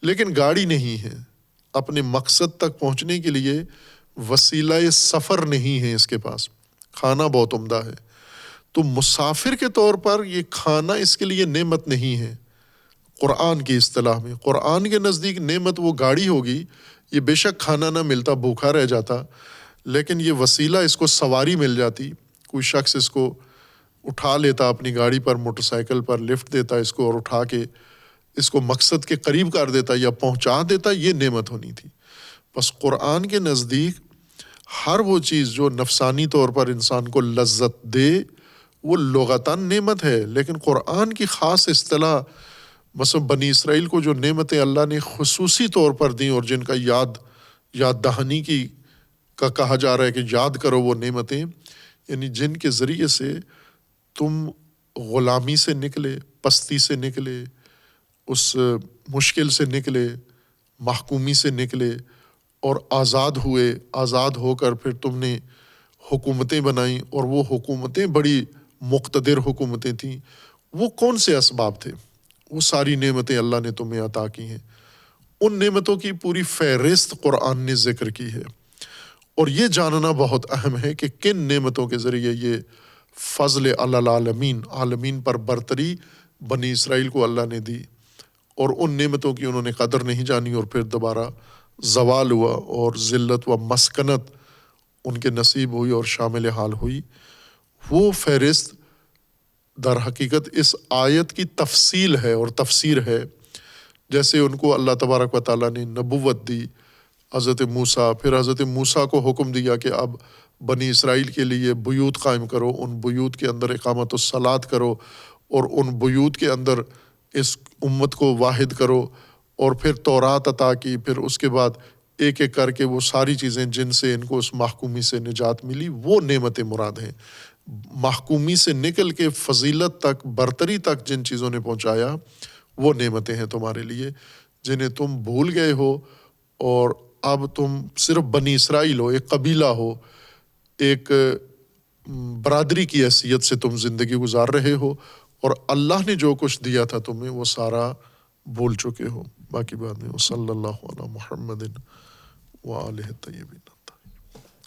لیکن گاڑی نہیں ہے، اپنے مقصد تک پہنچنے کے لیے وسیلہ سفر نہیں ہے اس کے پاس، کھانا بہت عمدہ ہے۔ تو مسافر کے طور پر یہ کھانا اس کے لیے نعمت نہیں ہے قرآن کی اصطلاح میں۔ قرآن کے نزدیک نعمت وہ گاڑی ہوگی، یہ بے شک کھانا نہ ملتا، بھوکا رہ جاتا، لیکن یہ وسیلہ، اس کو سواری مل جاتی، کوئی شخص اس کو اٹھا لیتا اپنی گاڑی پر، موٹر سائیکل پر لفٹ دیتا اس کو، اور اٹھا کے اس کو مقصد کے قریب کر دیتا یا پہنچا دیتا، یہ نعمت ہونی تھی۔ بس قرآن کے نزدیک ہر وہ چیز جو نفسانی طور پر انسان کو لذت دے، وہ لغتاً نعمت ہے، لیکن قرآن کی خاص اصطلاح، مثلا بنی اسرائیل کو جو نعمتیں اللہ نے خصوصی طور پر دیں اور جن کا یاد دہانی کا کہا جا رہا ہے کہ یاد کرو وہ نعمتیں، یعنی جن کے ذریعے سے تم غلامی سے نکلے، پستی سے نکلے، اس مشکل سے نکلے، محکومی سے نکلے، اور آزاد ہوئے، آزاد ہو کر پھر تم نے حکومتیں بنائیں، اور وہ حکومتیں بڑی مقتدر حکومتیں تھیں۔ وہ کون سے اسباب تھے؟ وہ ساری نعمتیں اللہ نے تمہیں عطا کی ہیں۔ ان نعمتوں کی پوری فہرست قرآن نے ذکر کی ہے، اور یہ جاننا بہت اہم ہے کہ کن نعمتوں کے ذریعے یہ فضل علی العالمین، عالمین پر برتری بنی اسرائیل کو اللہ نے دی، اور ان نعمتوں کی انہوں نے قدر نہیں جانی، اور پھر دوبارہ زوال ہوا اور ذلت و مسکنت ان کے نصیب ہوئی اور شامل حال ہوئی۔ وہ فہرست در حقیقت اس آیت کی تفصیل ہے اور تفسیر ہے۔ جیسے ان کو اللہ تبارک و تعالیٰ نے نبوت دی، حضرت موسیٰ، پھر حضرت موسیٰ کو حکم دیا کہ اب بنی اسرائیل کے لیے بیوت قائم کرو، ان بیوت کے اندر اقامت الصلاۃ کرو، اور ان بیوت کے اندر اس امت کو واحد کرو، اور پھر تورات عطا کی، پھر اس کے بعد ایک ایک کر کے وہ ساری چیزیں جن سے ان کو اس محکومی سے نجات ملی وہ نعمت مراد ہیں. محکومی سے نکل کے فضیلت تک، برتری تک جن چیزوں نے پہنچایا وہ نعمتیں ہیں تمہارے لیے، جنہیں تم بھول گئے ہو، اور اب تم صرف بنی اسرائیل ہو، ایک قبیلہ ہو، ایک برادری کی حیثیت سے تم زندگی گزار رہے ہو، اور اللہ نے جو کچھ دیا تھا تمہیں وہ سارا بھول چکے ہو. باقی بات میں صلی اللہ علی محمد وآلہ الطیبین.